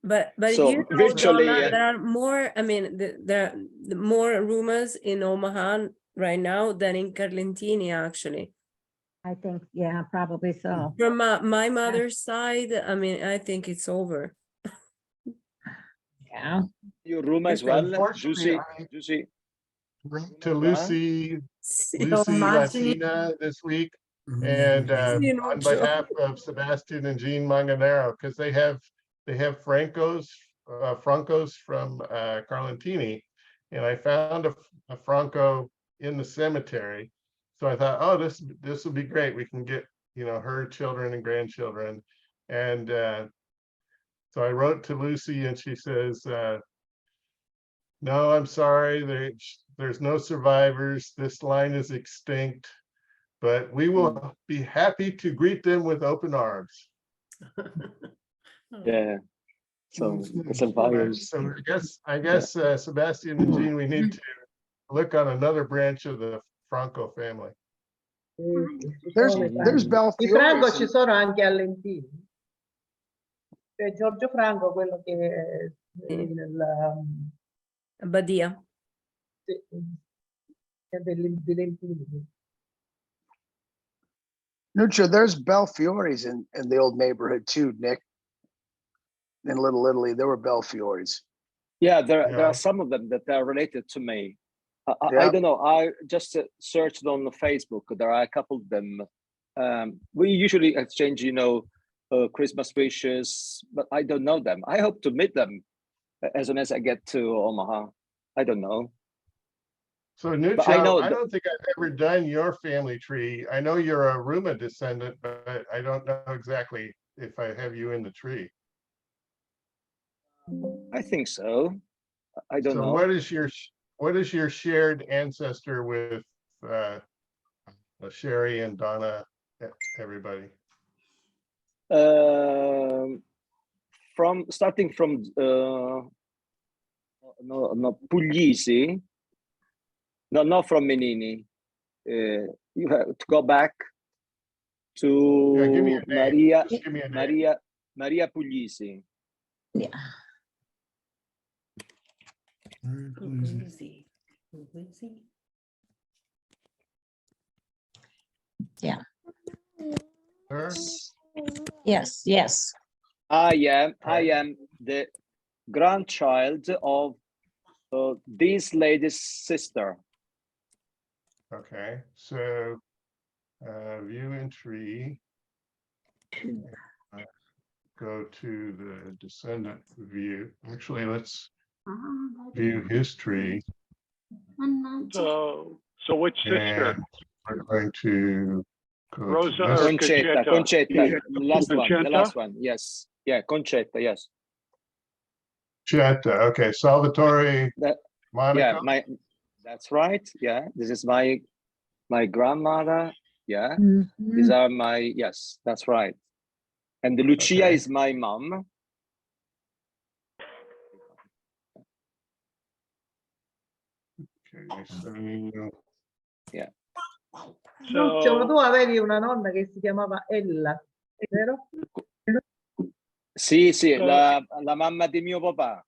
But So, you know, virtually, Donna, yeah. there are more. I mean, there are more rumors in Omaha right now than in Carlentini, actually. I think, yeah, probably so. From my mother's side, I mean, I think it's over. Yeah. Your Ruma as well, Unfortunately, Juicy. Wrote to Lucy Immagini. Latina this week, and Sì, on Nuccio. behalf of Sebastian and Jean Manganaro, because they have Francos from Carlentini, and I found a Franco in the cemetery. So I thought, oh, this will be great. We can get, you know, her children and grandchildren. And so I wrote to Lucy and she says, no, I'm sorry, there's no survivors. This line is extinct, but we will be happy to greet them with open arms. Yeah. So That's nice. it's a virus. So I guess, Sebastian and Jean, we need to look on another branch of the Franco family. There's Di Belfiore. Franco ci sono anche a Lentini. Cioè Giorgio Franco, quello che è Badia. di Lentini. Nuccio, there's Belfiore's in the old neighborhood too, Nick. In Little Italy, there were Belfiore's. Yeah, there are some of them that are related to me. I Yeah. don't know. I just searched on Facebook. There are a couple of them. We usually exchange, Christmas wishes, but I don't know them. I hope to meet them as soon as I get to Omaha. I don't know. So But Nuccio, I know I don't think I've ever done your family tree. I know you're a Ruma descendant, but I don't know exactly if I have you in the tree. I think so. I don't So know. what is your shared ancestor with Sherry and Donna, everybody? Starting from Puglisi. No, not from Menini. You have to go back to Give me a name. Maria. Just give me a name. Maria Puglisi. Yeah. Yeah. Her? Yes, yes. I am the grandchild of this lady's sister. Okay, so view and tree. Go to the descendant view. Actually, let's view his tree. So which sister? And we're going to go Rosa to or this. Concetta. The last Concetta? one. Yes. Yeah, Concetta. Yes. Chetta. Okay, Salvatore Monaco. Yeah, that's right. Yeah, this is my grandmother. Yeah, these are yes, that's right. And the Lucia is my mom. Okay, so yeah. Lucio, ma tu avevi una nonna che si chiamava Ella, vero? Sì, la mamma di mio papà.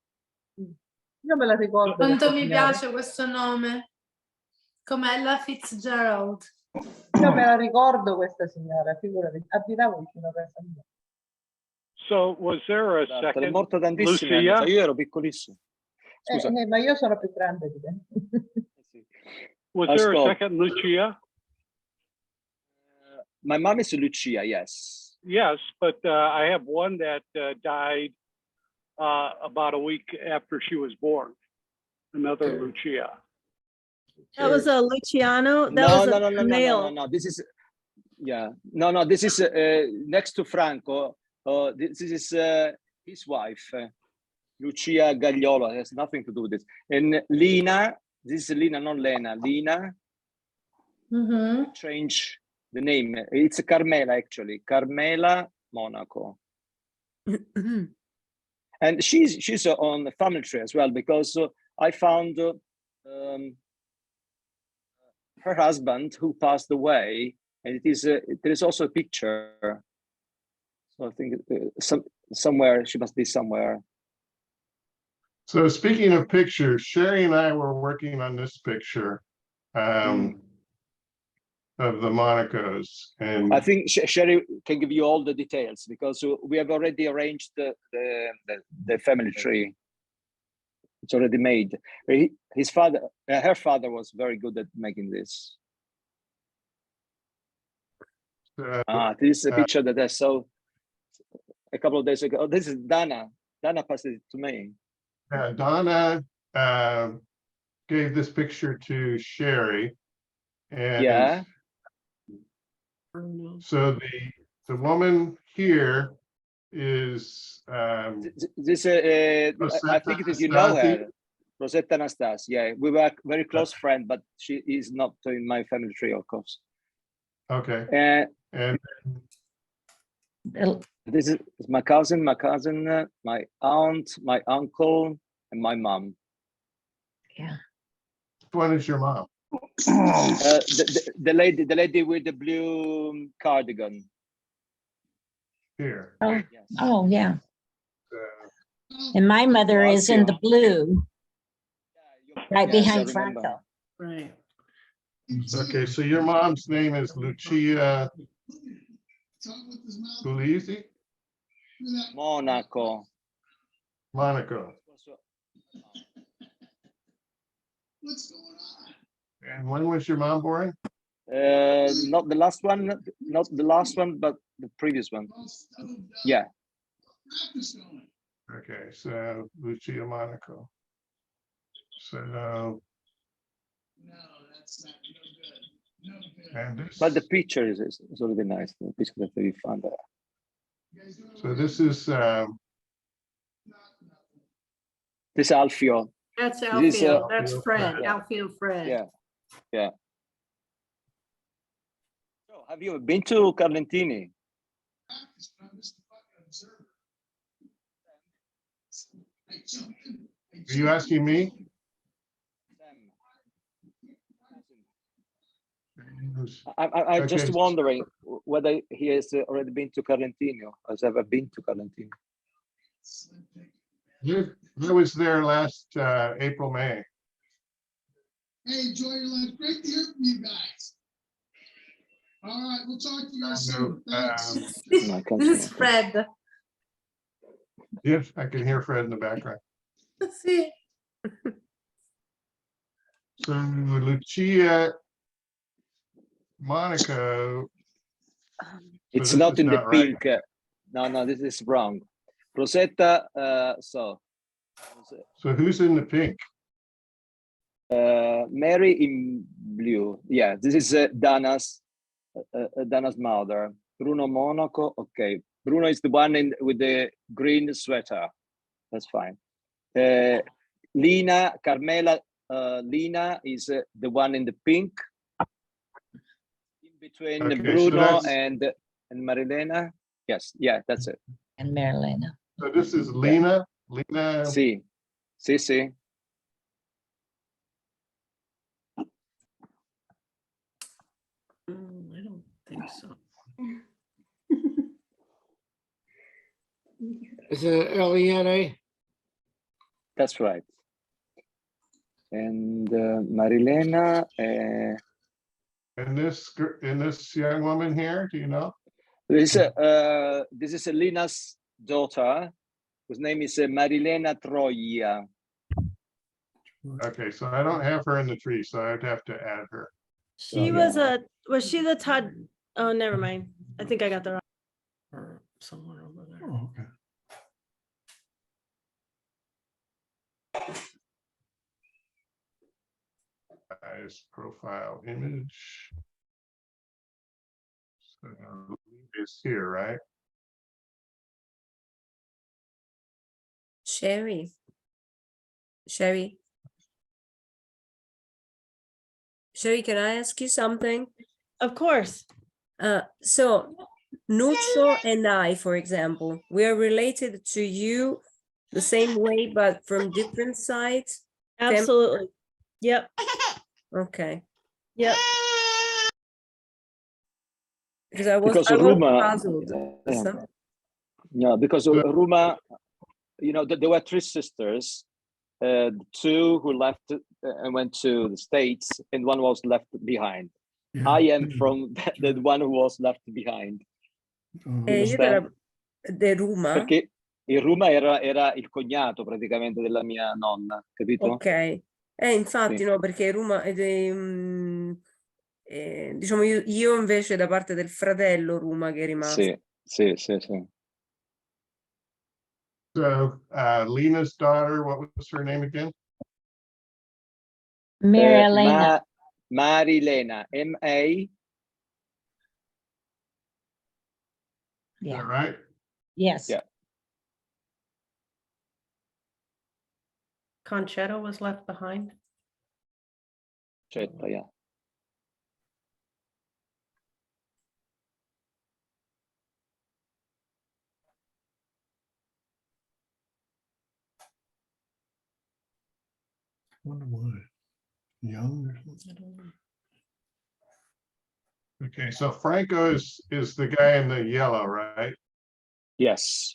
Io me la ricordo. Quanto mi piace questo nome, come Ella Fitzgerald. Io me la ricordo questa signora, figurati, abitavo vicino a casa mia. So was there a È second morta tantissimi anni Lucia? fa, io ero piccolissimo. Scusa. Ma io sono più grande di te. Was there a second Lucia? My mom is Lucia, yes. Yes, but I have one that died about a week after she was born. Another Lucia. That was a Luciano. That No, was no, a no, no, male. no. This is, no. This is next to Franco. This is his wife, Lucia Gagliolo. It has nothing to do with this. And Lina, this is Lina, not Lena. Lina. Change the name. It's Carmela, actually. Carmela Monaco. And she's on the family tree as well, because I found her husband who passed away, and there is also a picture. So I think somewhere she must be somewhere. So speaking of pictures, Sherry and I were working on this picture of the Monacos, and I think Sherry can give you all the details, because we have already arranged the family tree. It's already made. His father, her father, was very good at making this. This is a picture that I saw a couple of days ago. Oh, this is Dana. Dana passed it to me. Donna gave this picture to Sherry, and so the woman here is this. I think that you know her, Rosetta Anastasi. Yeah, we were very close friends, but she is not in my family tree, of course. Okay. And This is my cousin, my aunt, my uncle, and my mom. Yeah. Which one is your mom? The lady with the blue cardigan. Here. Oh, Yes. oh, yeah. Uh, And my mother is in the blue, right Yes, I behind remember. Franco. Right. Okay, so your mom's name is Lucia Puglisi? Monaco. Monaco. And when was your mom born? Not the last one, but the previous one. Yeah. Okay, so Lucia Monaco. So. And this, But the picture is really nice. The picture that we found there. so this is This Alfio. That's This is, Alfio. That's Alfio Fred. Fred. Alfio Fred. Yeah, yeah. So, have you been to Carlentini? Are you asking me? I'm just Okay. wondering whether he has already been to Carlentini or has ever been to Carlentini. I was there last April, May. Hey, enjoy your lunch. Great to hear from you guys. All right, we'll talk to you guys soon. Thanks. This is Fred. Yes, I can hear Fred in the background. Sì. So Lucia Monaco. It's this not is in the not right. pink. No, this is wrong. Rosetta, So who's in the pink? Mary in blue. Yeah, this is Dana's mother. Bruno Monaco. Okay, Bruno is the one with the green sweater. That's fine. Lina, Carmela, Lina is the one in the pink. In between Okay, Bruno so and Marilena. Yes, yeah, that's it. And Marilena. So this is Lina. Lina. Sì, sì. I don't think so. Is it Lena? That's right. And Marilena. And this young woman here, do you know? This is Lina's daughter, whose name is Marilena Troia. Okay, so I don't have her in the tree, so I'd have to add her. She was she the Todd? Oh, never mind. I think I got the wrong. Or somewhere over there. Oh, okay. Guys, profile image. So it's here, right? Sherry. Sherry, can I ask you something? Of course. So Nuccio and I, for example, we are related to you the same way, but from different sides. Absolutely. Yep. Okay. Yep. Because I was Ruma, puzzled. yeah, because Ruma, there were three sisters, two who left and went to the States, and one was left behind. Yeah. I am from the one who was left behind. Io de Ruma. Perché il Ruma era il cognato praticamente della mia nonna, capito? Ok. Infatti, Sì. no, perché Ruma diciamo io invece da parte del fratello Ruma che è rimasto. Sì. So Lena's daughter, what was her name again? Marilena. Marilena, M-A. Is that right? Yes. Yeah. Concetta was left behind. Concetta, yeah. Wonder why. Young or something? Okay, so Franco is the guy in the yellow, right? Yes.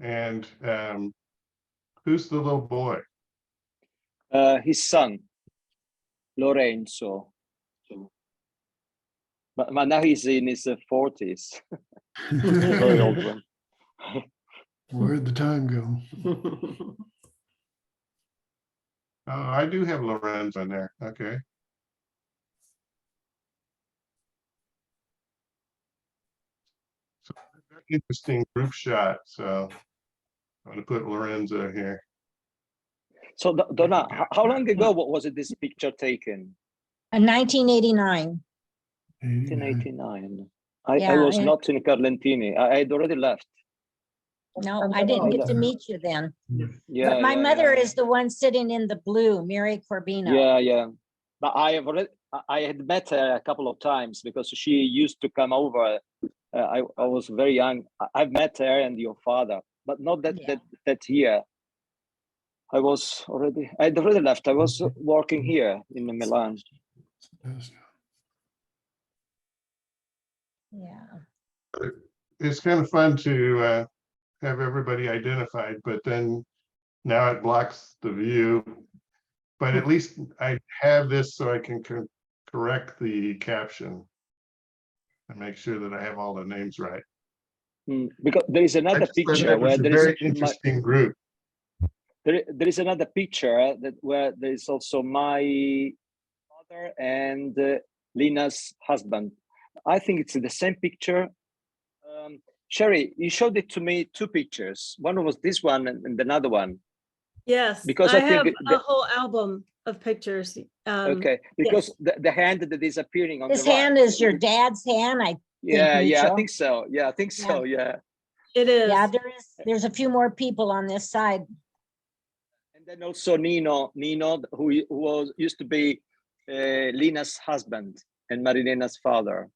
And who's the little boy? His son, Lorenzo. But now he's in his 40s. Very old one. Where'd the time go? Oh, I do have Lorenzo in there. Okay. So interesting group shot. So I'm going to put Lorenzo here. So Donna, how long ago was it this picture taken? In 1989. 1989. I Yeah, was and- not in Carlentini. I had already left. No, I didn't get to meet you then. Yeah, But my yeah, mother yeah. is the one sitting in the blue, Mary Corbino. Yeah, yeah. But I had met her a couple of times because she used to come over. I was very young. I've met her and your father, but not that year. I'd already left. I was working here in Milan. Yeah. It's kind of fun to have everybody identified, but then now it blocks the view. But at least I have this so I can correct the caption and make sure that I have all the names right. Because there is another picture It where was a there very is interesting group. There is another picture where there is also my father and Lina's husband. I think it's the same picture. Sherry, you showed it to me, two pictures. One was this one and another one. Yes, Because I I think have the- a whole album of pictures. Okay, because the hand that is appearing on His the right. hand is your dad's hand, I think. Yeah, I Micho. think so. Yeah, I think so. Yeah. It is. Yeah, there's a few more people on this side. And then also Nino, who used to be Lina's husband and Marilena's father.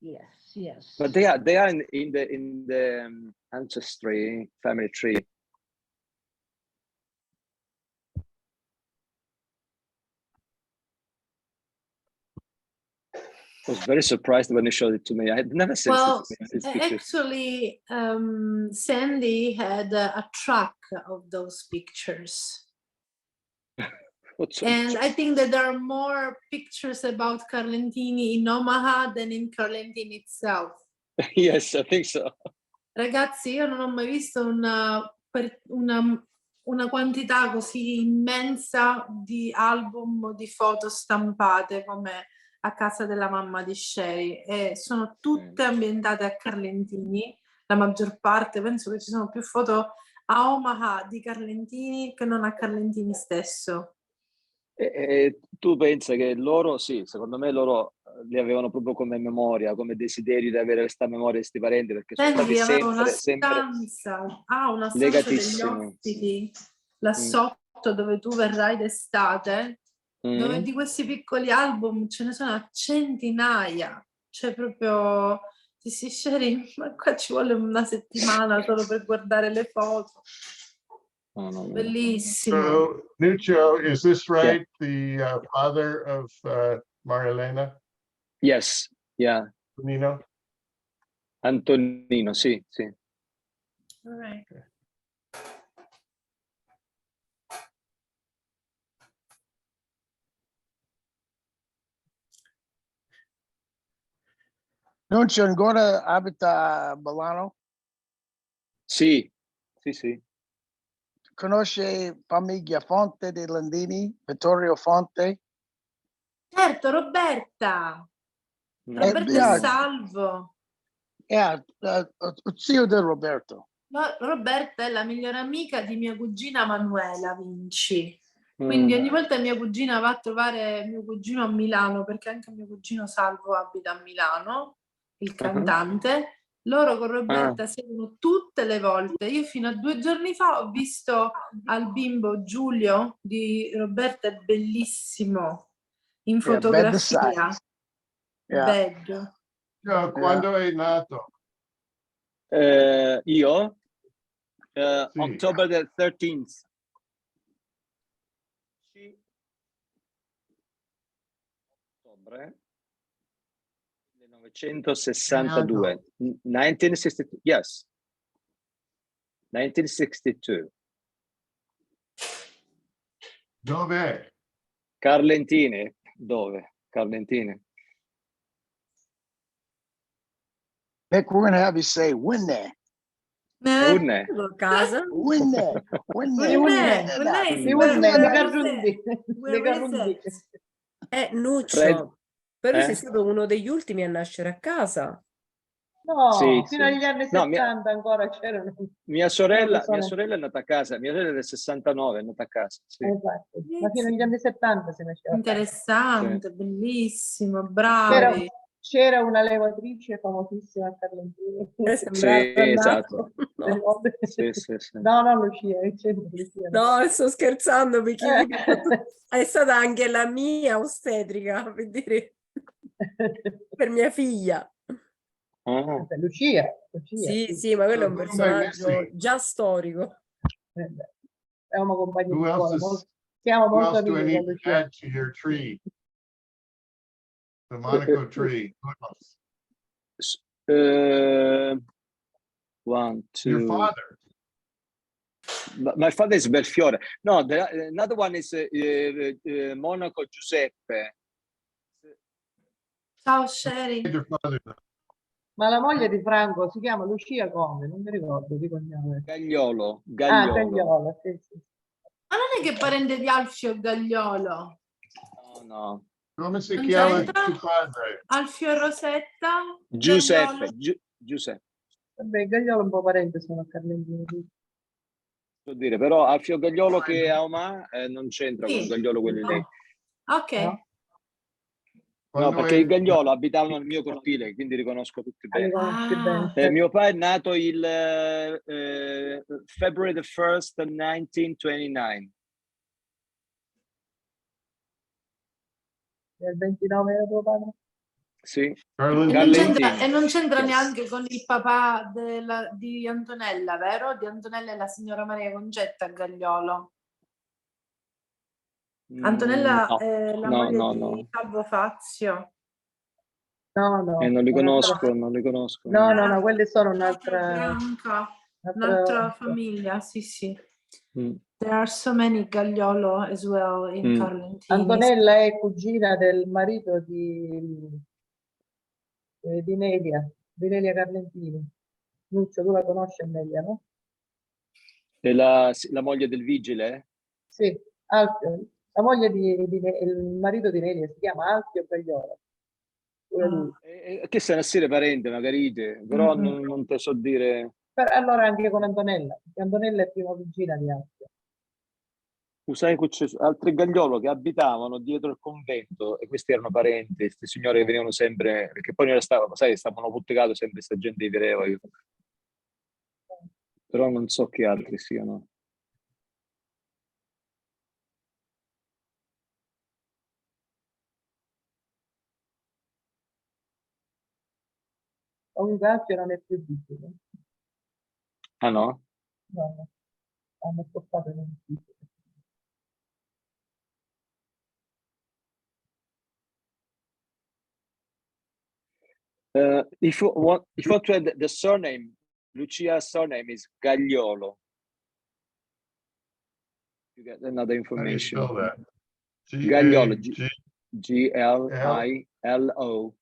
Yes, yes. But they are in the ancestry family tree. I was very surprised when you showed it to me. I had never seen Well, these pictures. actually, Sandy had a track of those pictures. And I think that there are more pictures about Carlentini in Omaha than in Carlentini itself. Yes, I think so. Ragazzi, io non ho mai visto una quantità così immensa di album o di foto stampate come a casa della mamma di Sherry, e sono tutte ambientate a Carlentini, la maggior parte. Penso che ci sono più foto a Omaha di Carlentini che non a Carlentini stesso. E tu pensi che loro, sì, secondo me loro li avevano proprio come memoria, come desiderio di avere questa memoria di questi parenti, perché sono Sandy stati aveva una sempre stanza, una stanza degli legatissimi. ospiti là sotto dove tu verrai d'estate, dove Mm. di questi piccoli album ce ne sono a centinaia, cioè proprio sì, Sherry, ma qua ci vuole una settimana solo per guardare le foto. Bellissimo. So, Nuccio, is this right? The father of Marilena? Yes, yeah. Nino? Antonino, sì, sì. All right. Nuncio ancora abita a Milano? Sì, sì, sì. Conosce famiglia Fonte dei Landini, Vittorio Fonte? Certo, Roberta. Roberta yeah. è salvo. Yeah, zio di Roberto. No, Roberta è la migliore amica di mia cugina Manuela Vinci. Quindi ogni volta mia cugina va a trovare mio cugino a Milano, perché anche mio cugino Salvo abita a Milano, il cantante. Loro con Roberta seguono tutte le volte. Io fino a 2 giorni fa ho visto al bimbo Giulio di Roberta, è bellissimo, in fotografia. Bello. Quando è nato? Io? October the 13th. 1962. 1962. Yes. 1962. Dove? Carlentini. Dove? Carlentini. Vic, we're gonna have you say Winne. Unne. Casa? Winne. Winne. Winne. Winne. Winne is Di where- Udine, di where is Carrundi, it? di Where is Carrundi. it? Nuccio. Fred. Però Eh? sei stato uno degli ultimi a nascere a casa. No, Sì, fino sì. agli anni No, 70 ancora c'erano. Mia sorella persone- è nata a casa, mia sorella è del 69, è nata a casa. Sì. Esatto, ma fino agli anni 70 si nasceva. Interessante, bellissimo, C'era, bravi. c'era una levatrice famosissima a Carlentini. Sì, esatto. No. No, sì, sì, sì. No, Lucia, è sempre Lucia. No, sto scherzando perché è stata anche la mia ostetrica, per dire, per mia figlia. Ah. Lucia. Sì, sì, ma quello è un Who am I personaggio missing? già storico. Siamo compagni Who di else scuola, is, siamo who molto else do I amici con need to Lucia. add to your tree? The Monaco tree. Who else? One, Your two. father. My father is Belfiore. No, another one is Monaco Giuseppe. Ciao Sherry. Your father. Ma la moglie di Franco si chiama Lucia come? Non mi ricordo di cognome. Gagliolo. Ah, Gagliola, sì, sì. Ma non è che è parente di Alfio Gagliolo? No. Come si Non chiama c'entra? tuo padre? Alfio e Rosetta? Giuseppe. Gagliolo? Giuseppe. Vabbè, Gagliolo è un po' parente sono a Carlentini. So dire, però Alfio Gagliolo che a Oma non c'entra con Sì. Gagliolo quelli lì. Ok. No? No, Quando perché è- il Gagliolo abitavano nel mio cortile, quindi riconosco tutti Ah, li bene. conosci bene. Mio padre è nato il February the 1st, 1929. Il 29 era tuo padre? Sì. E non c'entra neanche con il papà di Antonella, vero? Di Antonella e la signora Maria Concetta Gagliolo. Antonella No. è la No, moglie no, di no. Salvo Fazio. No, no. Non li un'altra- conosco, non li conosco. No, quelli sono un'altra... Bianca, un'altra- un'altra famiglia, sì, sì. Mm. There are so many Gagliolo as well in Mm. Carlentini. Antonella è cugina del marito di Nelia Carlentini. Nuccio, tu la conosci Nelia, no? E la moglie del vigile? Sì, Alfio. La moglie il marito di Nelia si chiama Alfio Gagliola. Pure lui. Che se ne essere parente, magari, però non te so dire. Allora anche con Antonella, perché Antonella è prima cugina di Alfio. Tu sai che c'è altri Gagliolo che abitavano dietro il convento e questi erano parenti, questi signori che venivano sempre, perché poi noi stavano puttecati sempre questa gente di Vireva, però non so che altri siano. Comunque Alfio non è più vivo. Ah no? No, hanno spostato in un ufficio. If you want to add the surname, Lucia's surname is Gagliolo. You get another How do you information. spell that? Gagliolo, G-A-G- Glilo.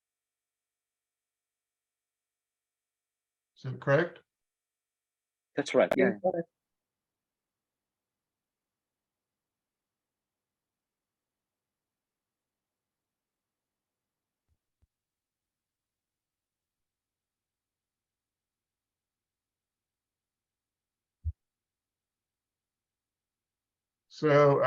Is it correct? That's right, yeah. So,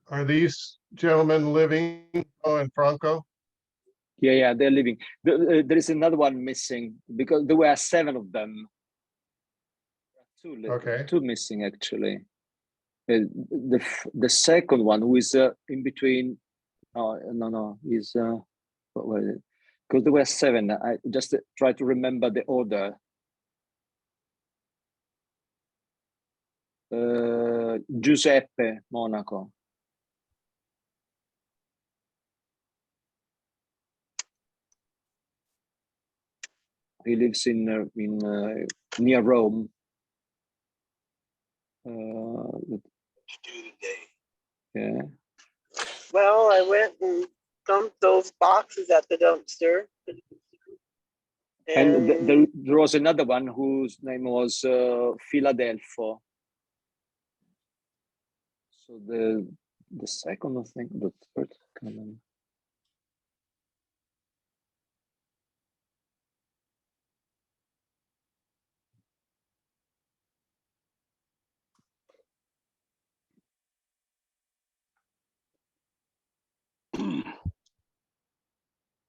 are these gentlemen living in Franco? Yeah, they're living. There is another one missing because there were 7 of them. Two missing actually. The second one who is in between. Oh no, is what was it? Because there were 7. I just try to remember the order. Giuseppe Monaco. He lives in near Rome. Yeah. Well, I went and dumped those boxes at the dumpster. And there was another one whose name was Philadelphia. So the second, I think, the third.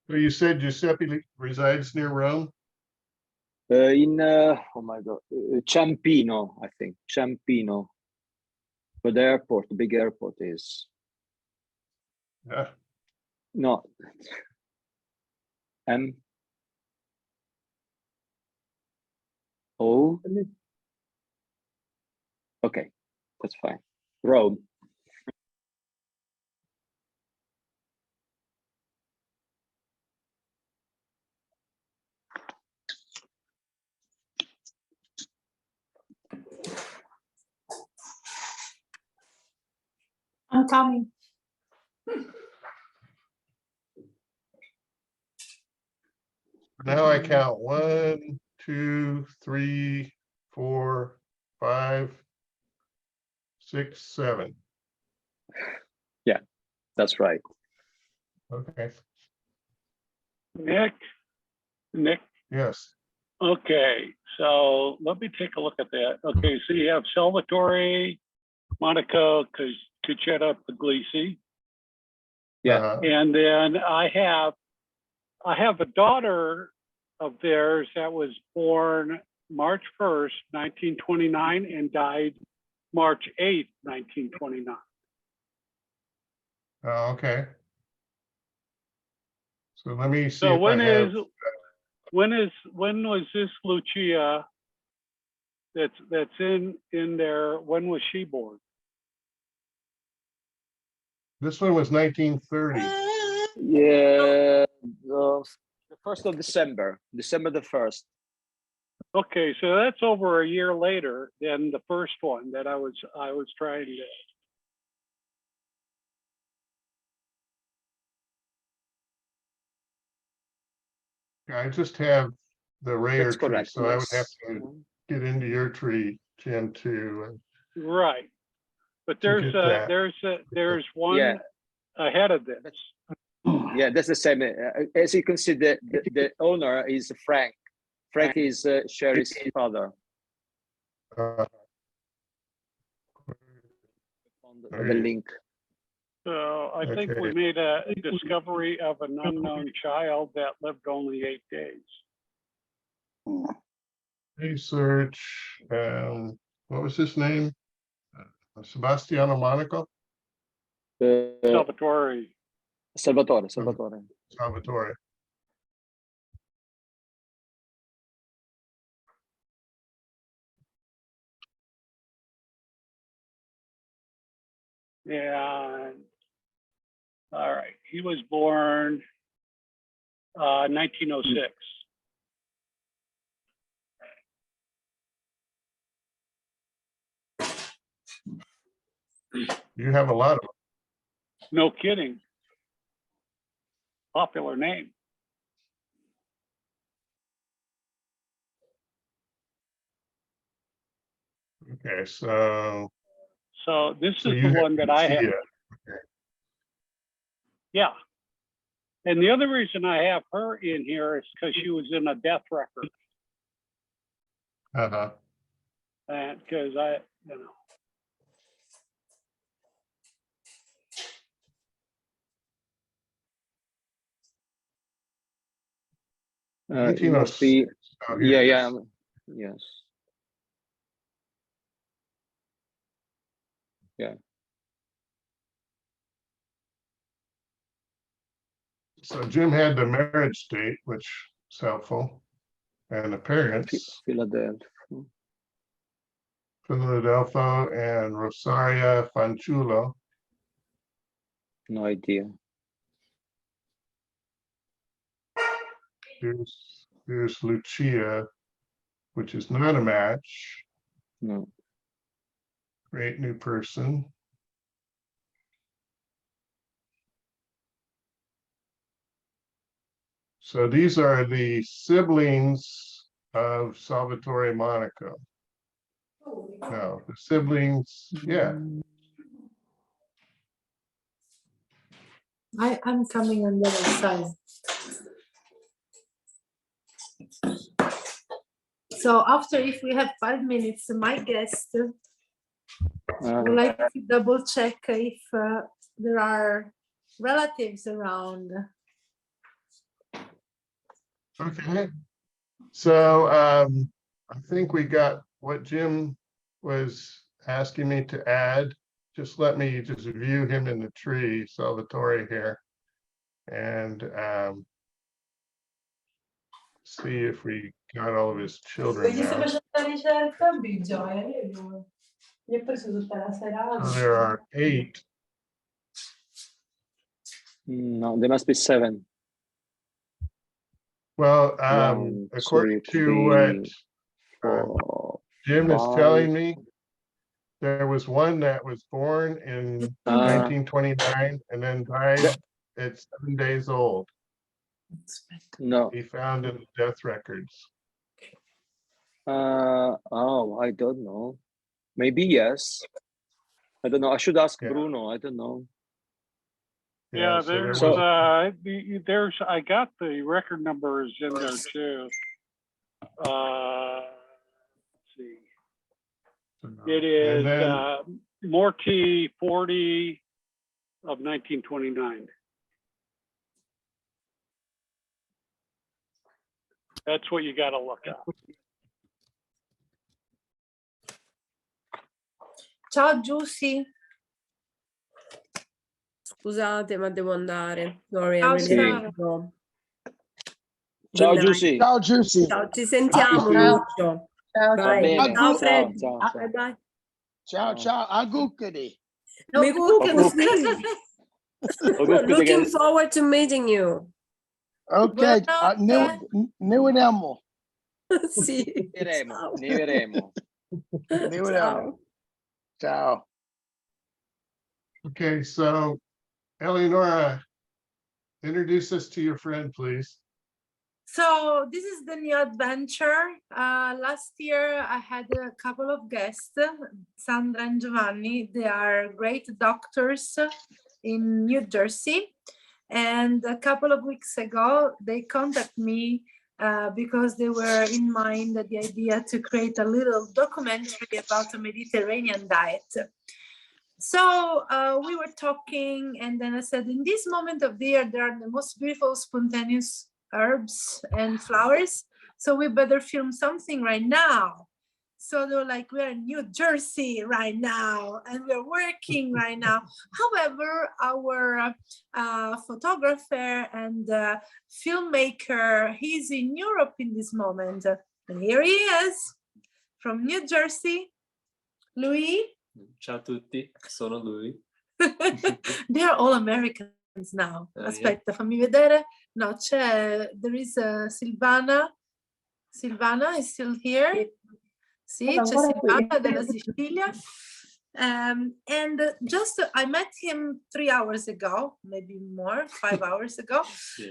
So you said Giuseppe resides near Rome? Oh my God, Ciampino, I think, Ciampino. But the airport, the big airport is. Yeah. No. O. Okay, that's fine. Rome. I'm coming. Now I count 1, 2, 3, 4, 5, 6, 7. Yeah, that's right. Okay. Nick? Yes. Okay, so let me take a look at that. Okay, so you have Salvatore, Monaco, Cucetta, Puglisi. Yeah. And then I have a daughter of theirs that was born March 1st, 1929 and died March 8th, 1929. Oh, okay. So let me see So if when I have. when was this Lucia that's in there, when was she born? This one was 1930. Yeah, the 1st of December, December the 1st. Okay, so that's over a year later than the first one that I was trying to. I just have the rare That's tree, correct, so I would have yes. to get into your tree, Jim, to Right, but to get that. there's one Yeah. ahead of this. Yeah, that's the same. As you can see, the owner is Frank. Frank is Sherry's father. The link. So I think we made a discovery of an unknown child that lived only 8 days. Research, what was his name? Sebastiano Monaco? Salvatore. Salvatore. Salvatore. Yeah. All right. He was born 1906. You have a lot of them. No kidding. Popular name. Okay, so this so is you the one that I have. Okay. Yeah. And the other reason I have her in here is because she was in a death record. Uh-huh. And because I, you know. It must be, yeah, yes. Yeah. So Jim had the marriage date, which is helpful, and the parents. Philadelphia. Philadelphia and Rosaria Fanchulo. No idea. Here's Lucia, which is not a match. No. Great new person. So these are the siblings of Salvatore Monaco. No, the siblings, yeah. I'm coming on the other side. So after, if we have 5 minutes, my guest would like to double check if there are relatives around. Okay. So I think we got what Jim was asking me to add. Just let me just view him in the tree, Salvatore here, and see if we got all of his children now. So there are 8. No, there must be 7. Well, 1, according 2, to 3, 4, Jim is 5. telling me, there was one that was born in 1929 and then died at 7 days old. No. He found in the death records. Oh, I don't know. Maybe yes. I don't know. I should ask Bruno. I don't know. Yeah, so there's there's I got the record numbers in there too. Let's see. It is Morty 40 of 1929. That's what you got to look at. Ciao Giussi. Scusate, ma devo andare. Sorry, I Ciao, really Sara. have to go. Ciao Good night. Giussi. Ciao, Giussi. Ciao, ci sentiamo, Ciao. Lucio. Ciao, Va Bye. bene. Ciao, Ciao, Fred. ciao, Bye ciao. bye. Ciao, ciao. Agucadi. Me too. Looking forward to meeting you. Okay. New and Elmo. Sì. Ne vedremo. New and Elmo. Ciao. Okay, so Eleonora, introduce us to your friend, please. So this is the new adventure. Last year I had a couple of guests, Sandra and Giovanni. They are great doctors in New Jersey. And a couple of weeks ago, they contacted me because they were in mind the idea to create a little documentary about a Mediterranean diet. So we were talking, and then I said, in this moment of the year, there are the most beautiful spontaneous herbs and flowers. So we better film something right now. So they were like, we're in New Jersey right now, and we're working right now. However, our photographer and filmmaker, he's in Europe in this moment. And here he is from New Jersey. Louis. Ciao a tutti, sono lui. They're all Americans now. Aspetta, fammi vedere. No, there is Silvana. Silvana is still here. Sì, c'è Silvana della Sicilia. And just, I met him 3 hours ago, maybe more, 5 hours ago.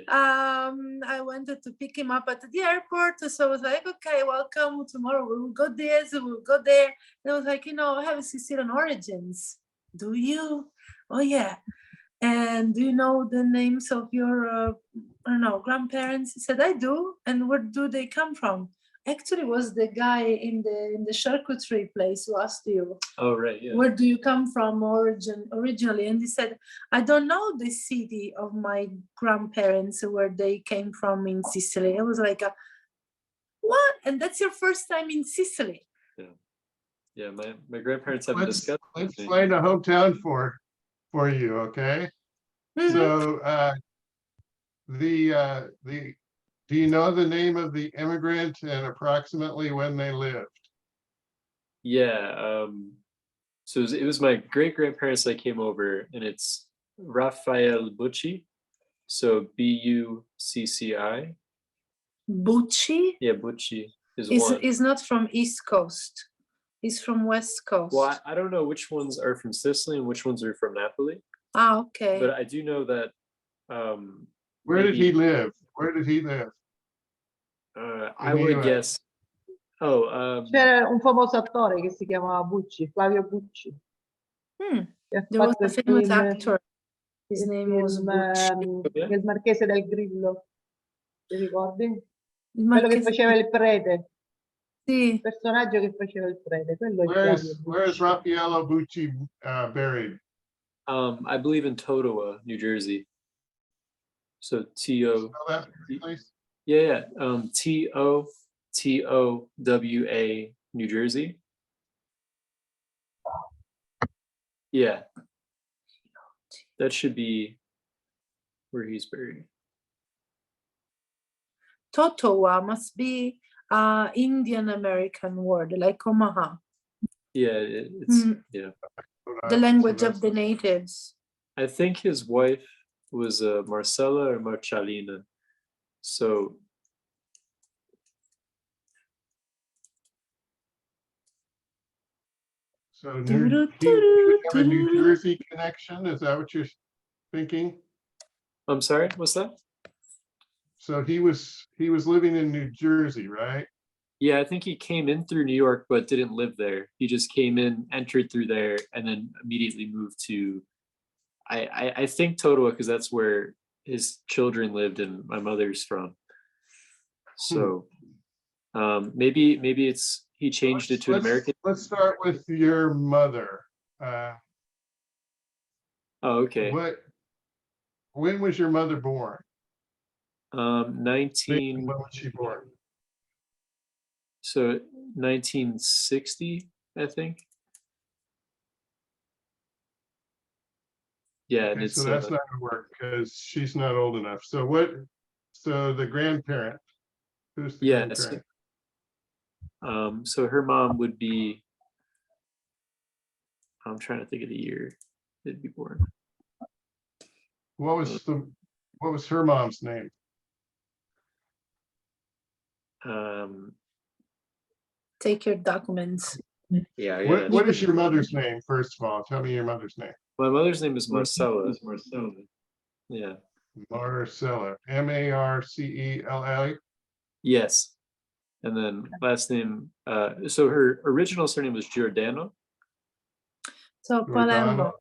I wanted to pick him up at the airport. So I was like, okay, welcome. Tomorrow we will go this, we will go there. And I was like, I have Sicilian origins. Do you? Oh, yeah. And do you know the names of your, I don't know, grandparents? He said, I do. And where do they come from? Actually, was the guy in the charcuterie place who asked you, oh, right, yeah. Where do you come from originally? And he said, I don't know the city of my grandparents where they came from in Sicily. I was like, what? And that's your first time in Sicily? Yeah, my grandparents haven't discussed. Let's find a hometown for you, okay? So do you know the name of the immigrant and approximately when they lived? Yeah. So it was my great grandparents that came over, and it's Raphael Bucci. So Bucci. Bucci Yeah, Bucci is one. is not from East Coast. He's from West Coast. Well, I don't know which ones are from Sicily and which ones are from Napoli, Ah, okay. but I do know that. Where did he maybe, live? Where did he live? I In the would US. guess. Oh, C'era un famoso attore che si chiamava Bucci, Flavio Bucci. Che ha There was fatto a il famous film, actor. His il name was film, Bucci. Il Marchese del Grillo. Ti ricordi? Il Quello che Marchese faceva il prete. Sì. Il personaggio che faceva il prete. Quello è Flavio Bucci. Where's Raffaello Bucci buried? I believe in Totowa, New Jersey. So T-O. Spell that, please. Yeah. Totowa, New Jersey. Yeah. That should be where he's buried. Totowa must be Indian American word, like Omaha. Yeah, it's yeah. The language of the natives. I think his wife was Marcella or Marcellina. So he would have a New Jersey connection. Is that what you're thinking? I'm sorry, what's that? So he was living in New Jersey, right? Yeah, I think he came in through New York, but didn't live there. He just came in, entered through there, and then immediately moved to, I think Totowa, because that's where his children lived and my mother's from. So maybe it's he changed it to an American. Let's start with your mother. Oh, okay. When was your mother born? 19. When was she born? So 1960, I think. Yeah, and Okay, it's so that's not gonna work because she's not old enough. So the grandparent, who's the grandparent? So her mom would be, I'm trying to think of the year they'd be born. What was her mom's name? Take your documents. Yeah. What is your mother's name, first of all? Tell me your mother's name. My mother's name is Marcella. Yeah. Marcella. Marcella. Yes. And then last name, so her original surname was Giordano. So Palermo.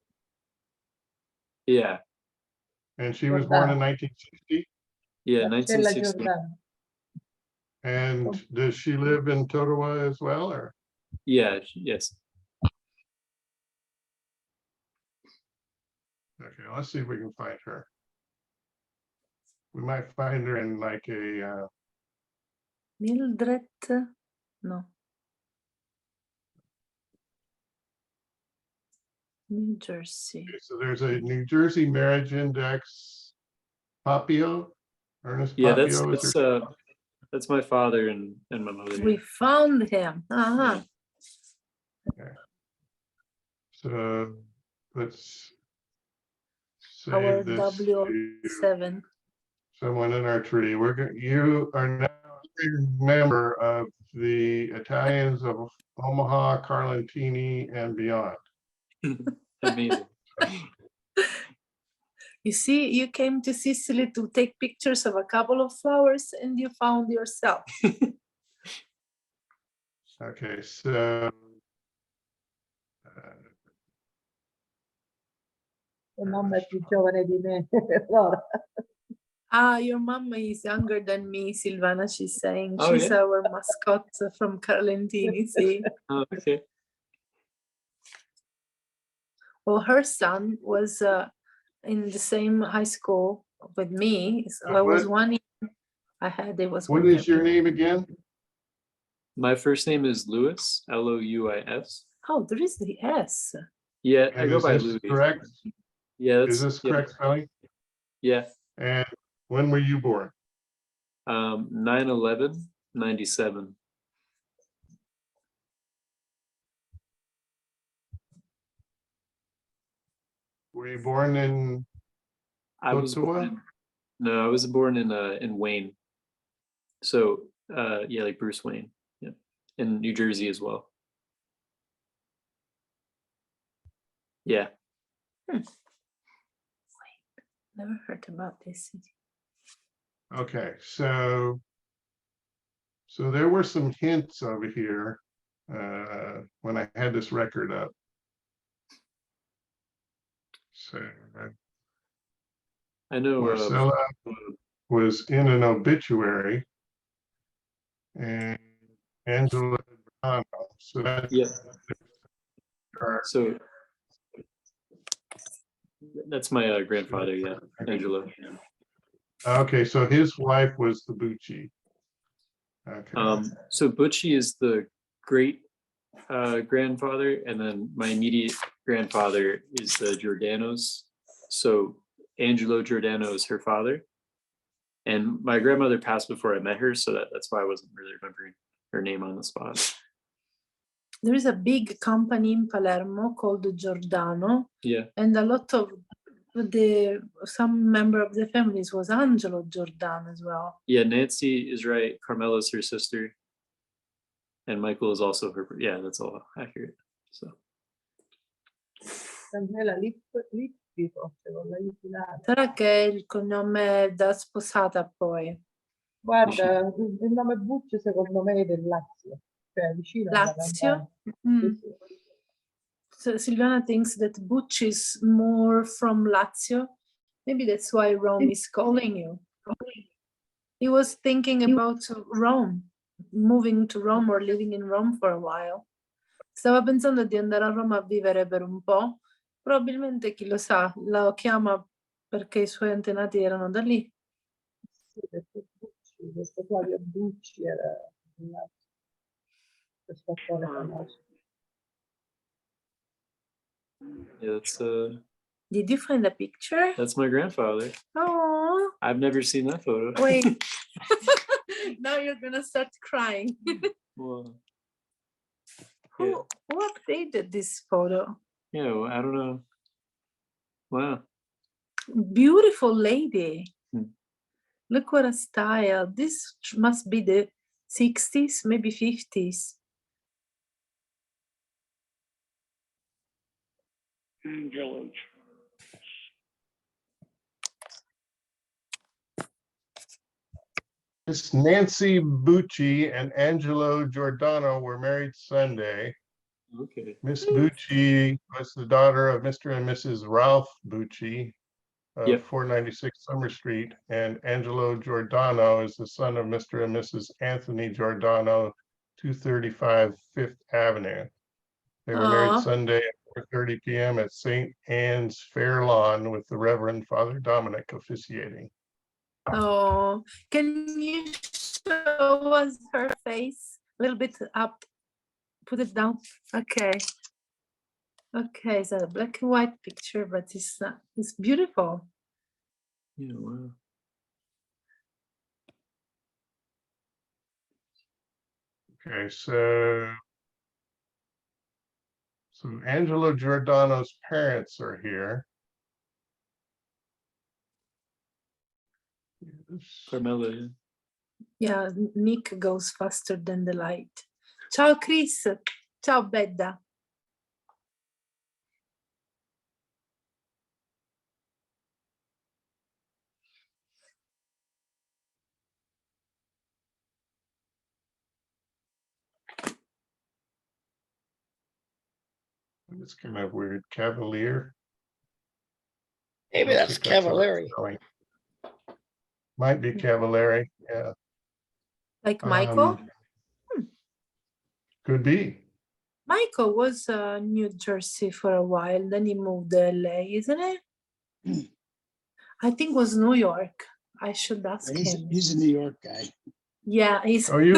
Yeah. And she was born in 1960? Yeah, Marcella 1960. Giordano. And does she live in Totowa as well, or? Yeah, yes. Okay, let's see if we can find her. We might find her in like a Mildred, no. New Jersey. okay, so there's a New Jersey marriage index. Papio, Ernest Yeah, Papio is her. that's my father and my mother. We found him. Uh-huh. Okay. So let's Our save this to W7. someone in our tree. You are now a member of the Italians of Omaha, Carlentini, and beyond. Amazing. You see, you came to Sicily to take pictures of a couple of flowers and you found yourself. Okay, so Tua mamma è più giovane di me, Flora. Your mom is younger than me, Silvana, she's saying. Oh, She's yeah? our mascot from Carlentini, see? Oh, okay. Well, her son was in the same high school with me. So I was 1 year ahead. It was what 1 year. is your name again? My first name is Louis, Louis. Oh, there is the S. Yeah, And I go is by this Louis. correct? Yeah, that's, Is this yeah. correct spelling? Yeah. And when were you born? 9/11/97. Were you born in I was born Totowa? in, no, I was born in Wayne. So yeah, like Bruce Wayne. Yeah. In New Jersey as well. Yeah. Never heard about this city. Okay, so there were some hints over here when I had this record up. So I know Marcella was in an obituary, and Angela Dorano. So that's yeah. So that's my grandfather, yeah, Angelo. okay. So his wife was the Bucci. Okay. So Butchie is the great grandfather, and then my immediate grandfather is the Giordano's. So Angelo Giordano is her father, and my grandmother passed before I met her, so that's why I wasn't really remembering her name on the spot. There is a big company in Palermo called Giordano, Yeah, and a lot of some member of the families was Angelo Giordano as well. yeah. Nancy is right. Carmela's her sister, and Michael is also her. Yeah, that's all accurate. So. Daniela Lippi forse con la I finale. Sarà che il cognome da sposata poi. Guarda, il nome Bucci secondo me è del Lazio, cioè vicino alla Lazio? Campania. Sì, sì. So Silvana thinks that Bucci is more from Lazio. Maybe that's why Rome is calling you. He was thinking about Rome, moving to Rome or living in Rome for a while. Stava pensando di andare a Roma a vivere per un po'. Probabilmente, chi lo sa, la chiama perché i suoi antenati erano da lì. Sì, perché Bucci, questo Flavio Bucci era del Lazio, questo attore famoso. Yeah, that's Did you find a picture? that's my grandfather. Oh, I've never seen that photo. wait. Now you're gonna start crying. Well, Who updated this photo? yeah, well, I don't know. Wow. Beautiful lady. Hmm. Look what a style. This must be the 60s, maybe 50s. Angelo. Miss Nancy Bucci and Angelo Giordano were married Sunday. Okay. Miss Bucci was the daughter of Mr. and Mrs. Ralph Bucci of Yep. 496 Summer Street, and Angelo Giordano is the son of Mr. and Mrs. Anthony Giordano, 235 Fifth Avenue. They were married Aw. Sunday at 4:30 p.m. at St. Anne's Fair Lawn with the Reverend Father Dominic officiating. Oh, can you show us her face a little bit up? Put it down. Okay. Okay, it's a black and white picture, but it's beautiful. Yeah, wow. Okay, so Angelo Giordano's parents are here. Carmela, yeah. Yeah, Nick goes faster than the light. Ciao, Chris. Ciao, Bedda. It's kind of weird. Cavalier. Maybe I that's think how it's Cavallari. spelling. Might be Cavallari, yeah. Like Michael? Could be. Michael was New Jersey for a while, then he moved to LA, isn't it? I think it was New York. I should ask him. He's a New York guy. Yeah, he's. Oh, you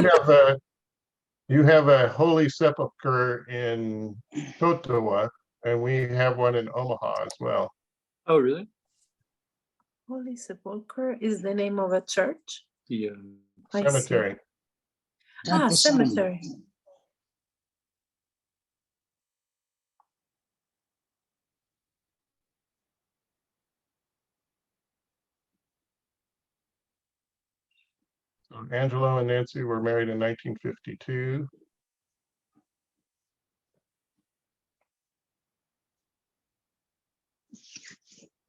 have a Holy Sepulchre in Totowa, and we have one in Omaha as well. Oh, really? Holy Sepulchre is the name of a church? Yeah. I see. Cemetery. Ah, cemetery. Angelo and Nancy were married in 1952.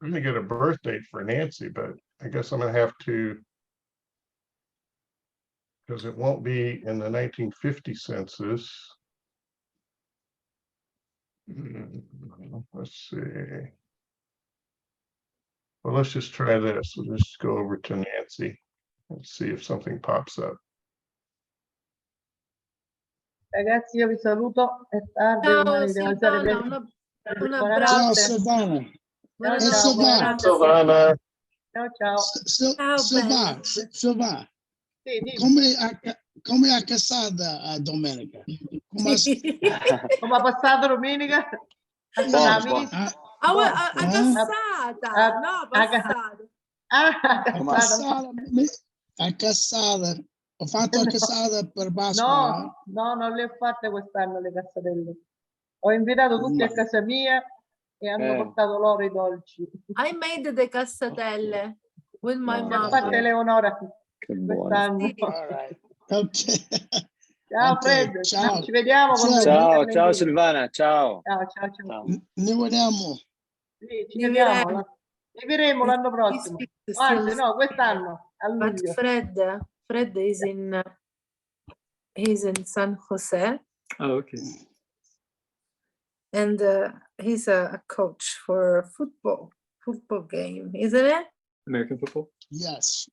I'm gonna get a birth date for Nancy, but I guess I'm gonna have to, because it won't be in the 1950 census. Let's see. Well, let's just try this. We'll just go over to Nancy and see if something pops up. Ragazzi, io vi saluto, è tardi, Ciao domani devo alzare Silvana, presto. un Ciao abbraccio. Silvana. Buonanotte. Ciao, ciao, Silvana. Silvana. ciao, ciao. Silvana, Silvana, Sì, dimmi. come è casata a domenica? Come Come ha passato domenica? A casa amici? A Eh? cassata, no, passata. Ah, A cassata, a cassata. Ho fatto a cassata per Pasqua. No, no, non le ho fatte quest'anno le cassatelle. Ho invitato tutti a casa mia e hanno portato loro i dolci. I made the cassatelle with my Le ha mom. fatte Eleonora Che buono. quest'anno. All right. Ok. Ciao Ok, Fred, ciao. ci vediamo quando Ciao, venite a ciao Lentini. Silvana, ciao. Ciao, ciao, ciao. Ne vediamo. Sì, ci Li vediamo. vedremo. Li vedremo l'anno prossimo. Anzi, no, quest'anno, a But luglio. Fred is he's in San Jose Oh, okay. and he's a coach for a football game, isn't it? American football? Yes.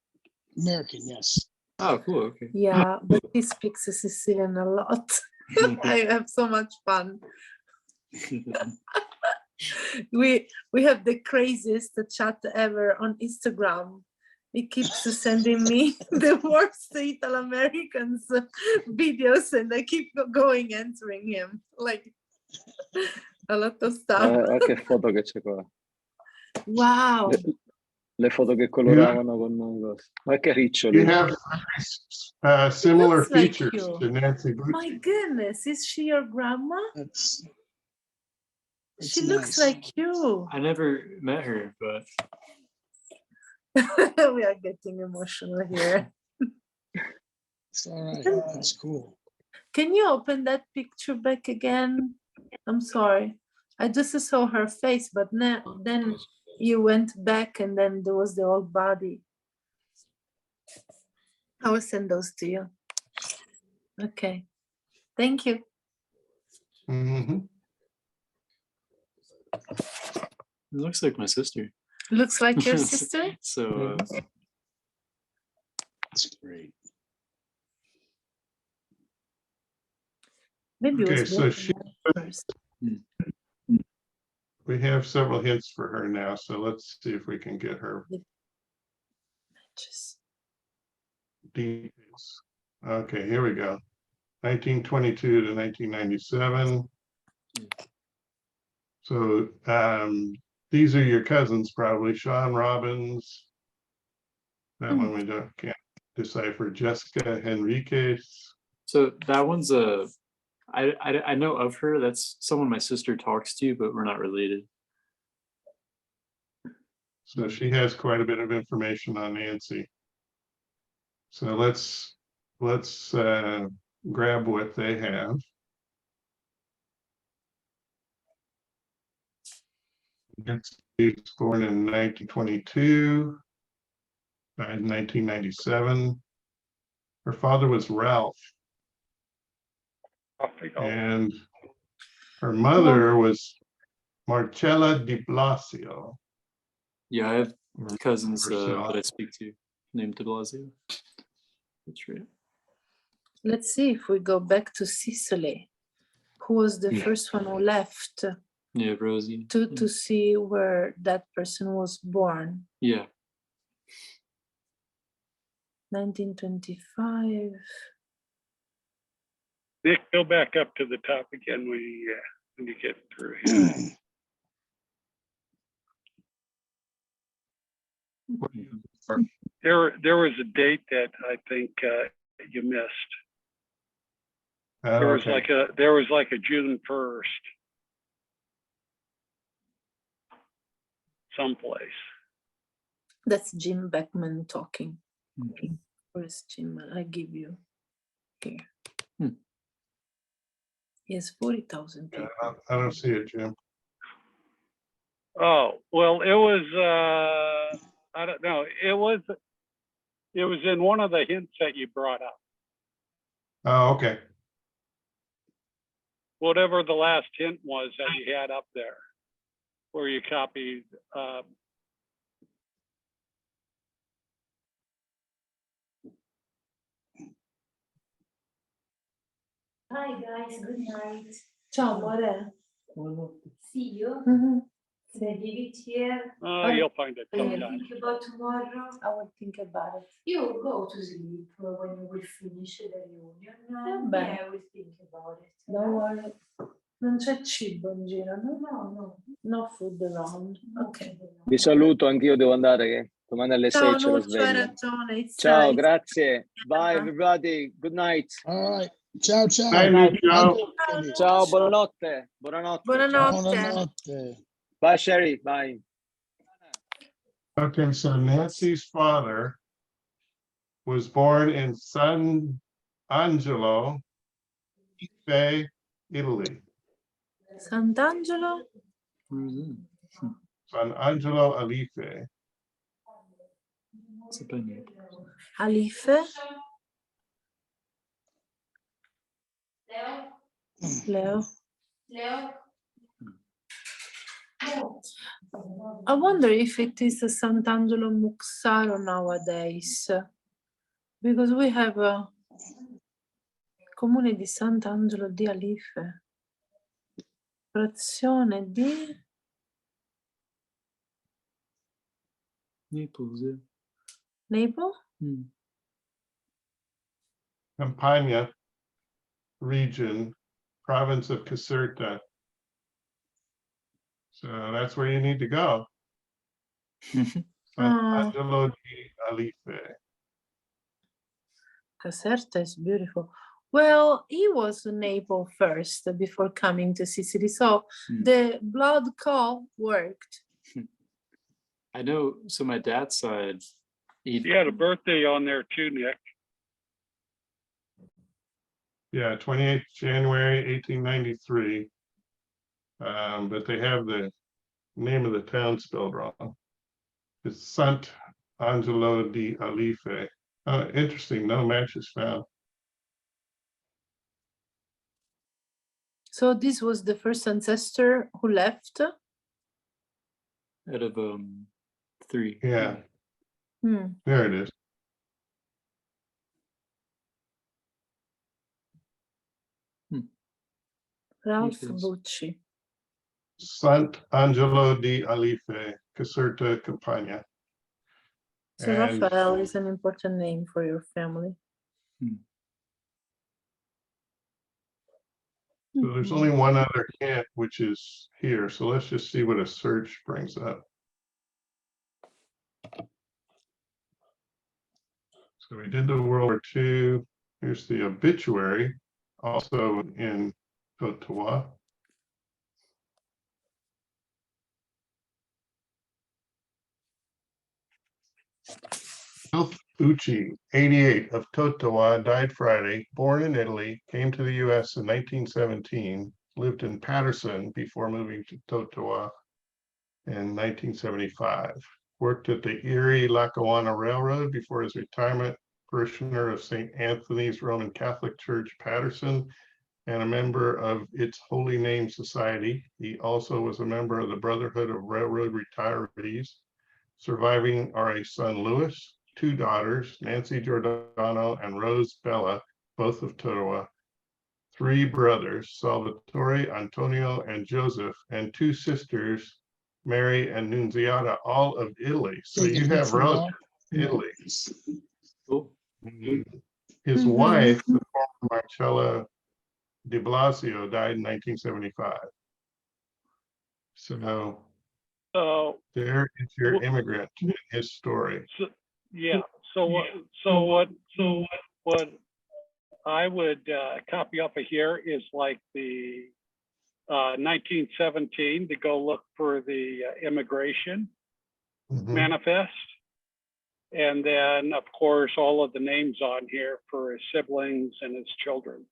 American, yes. Oh, cool. Okay. Yeah, but he speaks Sicilian a lot. I have so much fun. We have the craziest chat ever on Instagram. He keeps sending me the worst Italo-Americans videos and I keep going answering him. Like a lot of stuff. Che foto che c'è qua. Wow. Le foto che coloravano con cose. Ma che riccioli. You have similar Looks like features you. to Nancy Booth. My goodness, is she your grandma? That's She looks nice. like you. I never met her, but We are getting emotional here. It's all right. That's cool. Can you open that picture back again? I'm sorry. I just saw her face, but then you went back and then there was the whole body. I will send those to you. Okay. Thank you. Mhm. it looks like my sister. Looks like your sister? So That's great. Maybe it Okay, was so born she, first. we have several hints for her now, so let's see if we can get her Just details. Okay, here we go. 1922 to 1997. So these are your cousins probably, Sean Robbins. That one we can't decipher. Jessica Henriquez. so that one's I know of her. That's someone my sister talks to, but we're not related. So she has quite a bit of information on Nancy. So let's grab what they have. She was born in 1922, died in 1997. Her father was Ralph, and her mother was Marcella Di Blasio. Yeah, I have cousins herself. that I speak to named De Blasio. That's right. Let's see if we go back to Sicily. Who was the first one who left Yeah, Rosie. to see where that person was born? Yeah. 1925. Nick, go back up to the top again when you get through here. There was a date that I think you missed. There was like a June 1st someplace. That's Jim Beckman talking. Where's Jim? I give you here. Hmm. He has 40,000 Yeah, people. I don't see it, Jim. Oh, well, it was, I don't know. It was in one of the hints that you brought up. Oh, okay. Whatever the last hint was that you had up there, where you copied, Hi guys, good night. Ciao, amore. See you. Sì. Leave it here. you'll find it When you sometime. think about tomorrow, I will think about it. you go to sleep when you will finish the reunion. And Vabbè. me, I will think about it. Don't worry. Non c'è cibo in giro, no? No, no. No food around. Ok. Vi saluto, anch'io devo andare, che domani alle 6 Ciao c'è la Lucio, hai sveglia. ragione. It's, Ciao, it's- grazie. Bye everybody. Good night. All right. Ciao, ciao. Bye, Lucio. Ciao, buonanotte. Buonanotte. Buonanotte. Buonanotte. Bye Sherry. Bye. Okay, so Nancy's father was born in San Angelo, Ife, Italy. Sant'Angelo? San Angelo Alife. Alife? Leo? Leo? I wonder if it is a Sant'Angelo Muxaro nowadays, because we have a comune di Sant'Angelo di Alife, frazione di Naples, yeah. Naples? Campania region, province of Caserta. So that's where you need to go. San Angelo di Alife. Caserta is beautiful. Well, he was in Naples first before coming to Sicily, so the blood call worked. I know. So my dad's side, He had a birthday on there too, Nick. Yeah, 28th January 1893. But they have the name of the town spelled wrong. It's Sant Angelo di Alife. Interesting, no match is found. So this was the first ancestor who left. out of 3. Yeah, Hmm. there it is. Ralph Yes. Bucci. Sant Angelo di Alife, Caserta, Campania. So And Raphael is an important name for your family. so there's only one other hint, which is here. So let's just see what a search brings up. So we did the World War II. Here's the obituary, also in Ottawa. Ralph Bucci, 88, of Totowa, died Friday, born in Italy, came to the US in 1917, lived in Patterson before moving to Totowa in 1975. Worked at the Erie-Lackawanna Railroad before his retirement, parishioner of St. Anthony's Roman Catholic Church, Patterson, and a member of its Holy Name Society. He also was a member of the Brotherhood of Railroad Retirees. Surviving are a son, Louis, 2 daughters, Nancy Giordano and Rose Bella, both of Totowa, 3 brothers, Salvatore, Antonio, and Joseph, and 2 sisters, Mary and Nunziata, all of Italy. So you have relatives in Italy. Cool. His wife, the former Marcella de Blasio, died in 1975. So So there is your immigrant in his story. yeah. So what I would copy off of here is like the 1917 to go look for the immigration manifest. And then, of course, all of the names on here for his siblings and his children.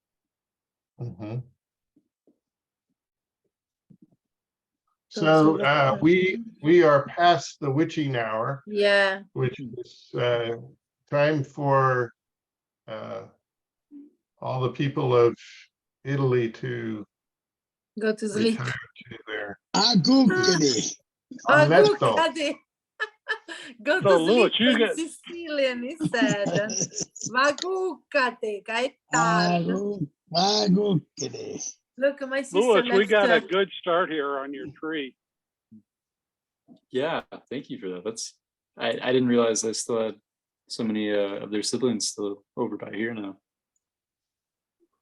Mhm. So we are past the witching hour, Yeah. which is time for all the people of Italy to Go to sleep. retire to their Agucchini. letto. Aguccati. Go So, to Louis, sleep you in get Sicilian, he said. Maguccate, Gaetano. Agucchini. Look, my sister Louis, we left. got a good start here on your tree. Yeah, thank you for that. That's I didn't realize I still had so many of their siblings still over by here now.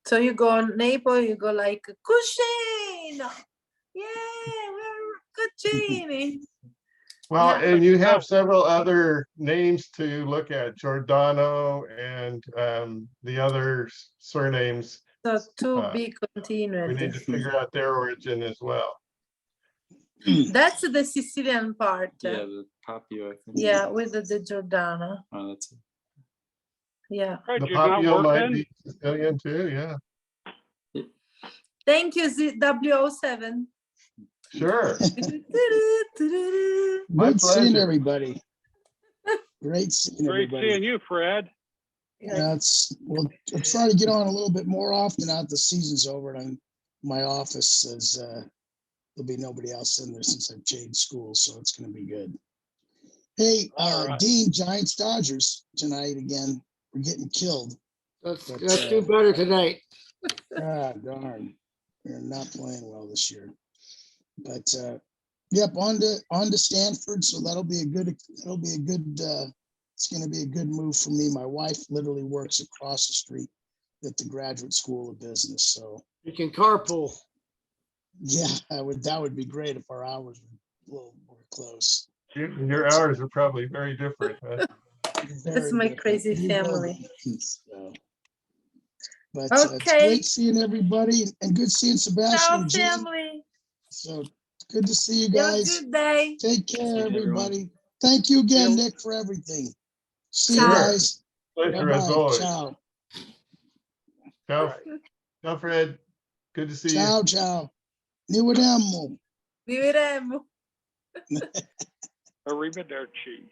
So you go on Naples, you go like Cuscino. Yeah, we're Cuccini. Well, Yeah. and you have several other names to look at, Giordano and the other surnames. So to be We continued. need to figure out their origin as well. That's the Sicilian part. Yeah, the Papio, I think. Yeah, with the Giordano. Oh, that's it. Yeah. The you're not Papio might working? be Sicilian too, yeah. Thank you, W07. Sure. My Good seeing pleasure. everybody. Great seeing Great everybody. seeing you, Fred. We'll try to get on a little bit more often now that the season's over, and my office says there'll be nobody else in there since I've changed schools, so it's going to be good. Hey, right. Dean, Giants Dodgers tonight again. We're getting killed. Let's do better tonight. Ah, darn, they're not playing well this year. But yep, on to Stanford. So that'll be a good. It's going to be a good move for me. My wife literally works across the street at the Graduate School of Business. So You can carpool. yeah, that would be great if our hours were a little more close. Your hours are probably very different. Huh? That's my crazy family. So, but Okay. it's great seeing everybody and good seeing Sebastian Ciao, and Jane. family. So good to see you Have a guys. good day. Take care, you, everyone. everybody. Thank you again, Yep. Nick, for everything. See you Ciao. guys. Pleasure as Bye-bye. always. Ciao. Ciao. Ciao, Fred. Good to see Ciao, you. ciao. Ni vedemo. Vivremo. Arrivederci.